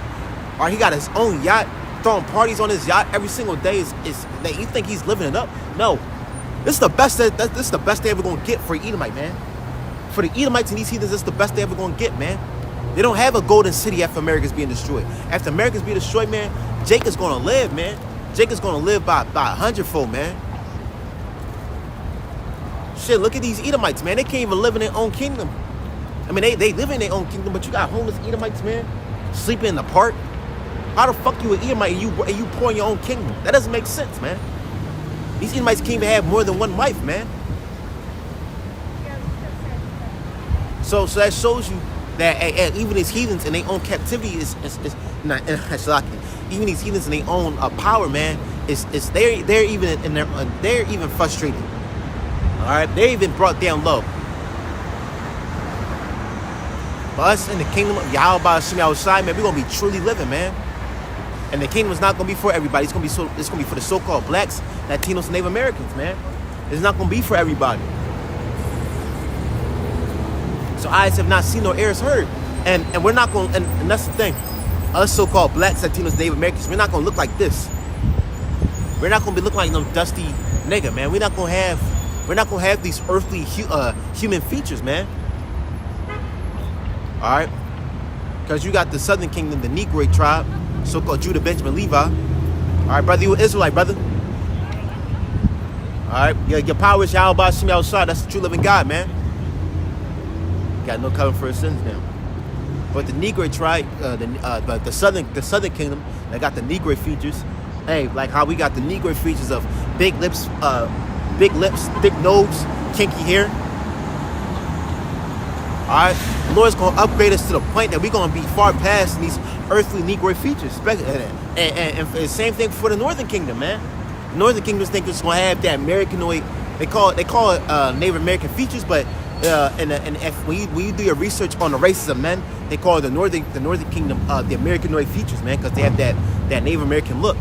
or he got his own yacht, throwing parties on his yacht every single day is you think he's living it up? No. This is the best this is the best they ever gonna get for an Edomite, man. For the Edomites and these heathens, this is the best they ever gonna get, man. They don't have a golden city after America's being destroyed. After America's being destroyed, man, Jake is gonna live, man. Jake is gonna live by 100-fold, man. Shit, look at these Edomites, man. They can't even live in their own kingdom. I mean, they live in their own kingdom, but you got homeless Edomites, man, sleeping in the park. How the fuck you an Edomite and you poor in your own kingdom? That doesn't make sense, man. These Edomites can't even have more than one wife, man. So that shows you that even these heathens in their own captivity is not even these heathens in their own power, man. They're even frustrated. All right, they're even brought down low. But us in the kingdom of Yahweh B'Shem Yahushai, man, we're gonna be truly living, man. And the kingdom is not gonna be for everybody. It's gonna be for the so-called blacks, Latinos, and Native Americans, man. It's not gonna be for everybody. So eyes have not seen nor ears heard. And we're not going, and that's the thing. Us so-called blacks, Latinos, Native Americans, we're not going to look like this. We're not going to be looking like no dusty nigga, man. We're not going to have these earthly human features, man. All right? Because you got the Southern Kingdom, the Negroid tribe, so-called Judah, Benjamin, Levi. All right, brother, you an Israelite, brother. All right, your power is Yahweh Bashim outside. That's the true living God, man. Got no cover for his sins now. But the Negroid tribe, the Southern Kingdom, they got the Negroid features. Hey, like how we got the Negroid features of big lips, thick nose, kinky hair. All right, the Lord's gonna upgrade us to the point that we're gonna be far past these earthly Negroid features. And same thing for the Northern Kingdom, man. The Northern Kingdom think it's gonna have that Americanoid. They call it Native American features, but when you do your research on the races of men, they call it the Northern Kingdom the Americanoid features, man, because they have that Native American look.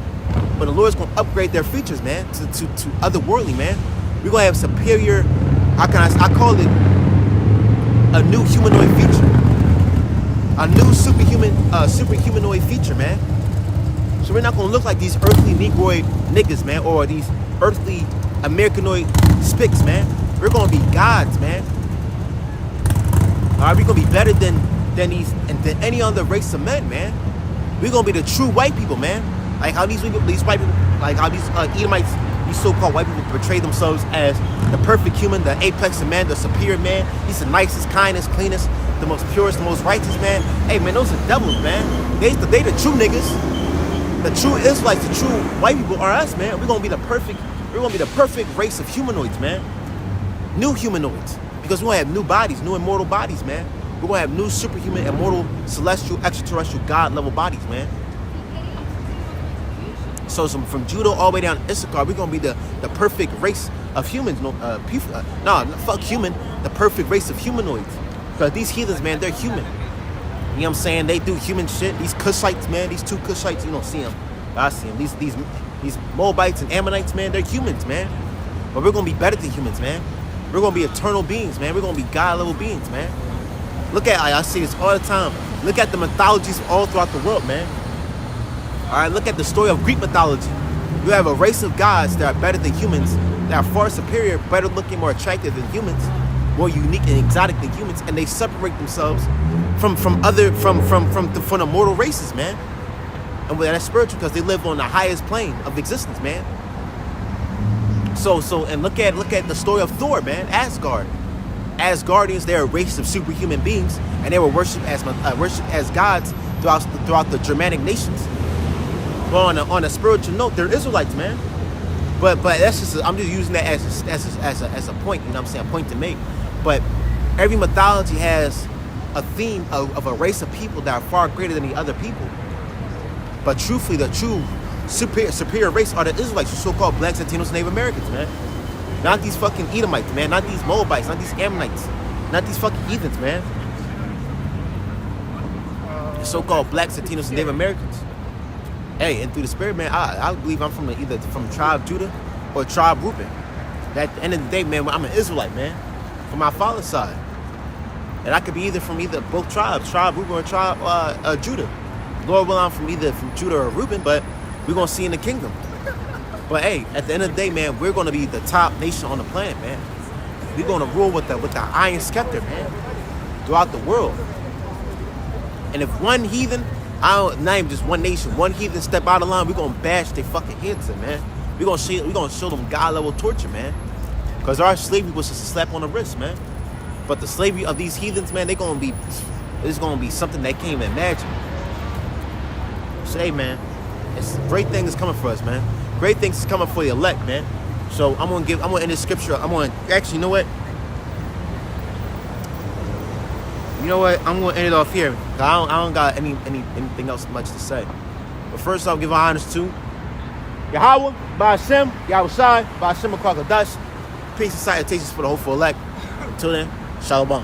But the Lord's gonna upgrade their features, man, to otherworldly, man. We're gonna have superior. I call it a new humanoid feature, a new superhumanoid feature, man. So we're not gonna look like these earthly Negroid niggas, man, or these earthly Americanoid spicks, man. We're gonna be gods, man. All right, we're gonna be better than any other race of men, man. We're gonna be the true white people, man. Like how these white people, like how these Edomites, these so-called white people portray themselves as the perfect human, the apex of man, the superior man. He's the nicest, kindest, cleanest, the most purest, the most righteous man. Hey, man, those are devils, man. They the true niggas. The true Israelites, the true white people are us, man. We're gonna be the perfect race of humanoids, man. New humanoids. Because we're gonna have new bodies, new immortal bodies, man. We're gonna have new superhuman, immortal, celestial, extraterrestrial, God level bodies, man. So from Judah all the way down to Issachar, we're gonna be the perfect race of humans. Fuck human. The perfect race of humanoids. Because these heathens, man, they're human. You know what I'm saying? They do human shit. These Cushites, man, these two Cushites, you don't see them. I see them. These Moabites and Ammonites, man, they're humans, man. But we're gonna be better than humans, man. We're gonna be eternal beings, man. We're gonna be God-level beings, man. Look at, I say this all the time. Look at the mythologies all throughout the world, man. All right, look at the story of Greek mythology. You have a race of gods that are better than humans, that are far superior, better looking, more attractive than humans, more unique and exotic than humans, and they separate themselves from the mortal races, man. And that's spiritual because they live on the highest plane of existence, man. And look at the story of Thor, man. Asgard. Asgardians, they're a race of superhuman beings, and they were worshipped as gods throughout the Germanic nations. But on a spiritual note, they're Israelites, man. But that's just I'm just using that as a point, you know what I'm saying, a point to make. But every mythology has a theme of a race of people that are far greater than the other people. But truthfully, the true superior race are the Israelites, the so-called blacks, Latinos, Native Americans, man. Not these fucking Edomites, man. Not these Moabites. Not these Ammonites. Not these fucking heathens, man. The so-called blacks, Latinos, and Native Americans. Hey, and through the spirit, man, I believe I'm either from tribe Judah or tribe Reuben. At the end of the day, man, I'm an Israelite, man, from my father's side. And I could be from both tribes, tribe Reuben or tribe Judah. Lord willing, I'm from Judah or Reuben, but we're gonna see in the kingdom. But hey, at the end of the day, man, we're gonna be the top nation on the planet, man. We're gonna rule with the iron scepter, man, throughout the world. And if one heathen, not even just one nation, one heathen step out of line, we're gonna bash their fucking heads in, man. We're gonna show them God level torture, man. Because our slavery was just a slap on the wrist, man. But the slavery of these heathens, man, it's gonna be something they can't even imagine. Say, man, it's great things coming for us, man. Great things is coming for the elect, man. So I'm gonna end this scripture. Actually, you know what? I'm gonna end it off here. I don't got anything else much to say. But first, I'll give honors to Yahweh, Ba'ashem, Yahushai, Ba'ashem, Kwakadash. Peace and salutations for the hopeful elect. Until then, Shalom.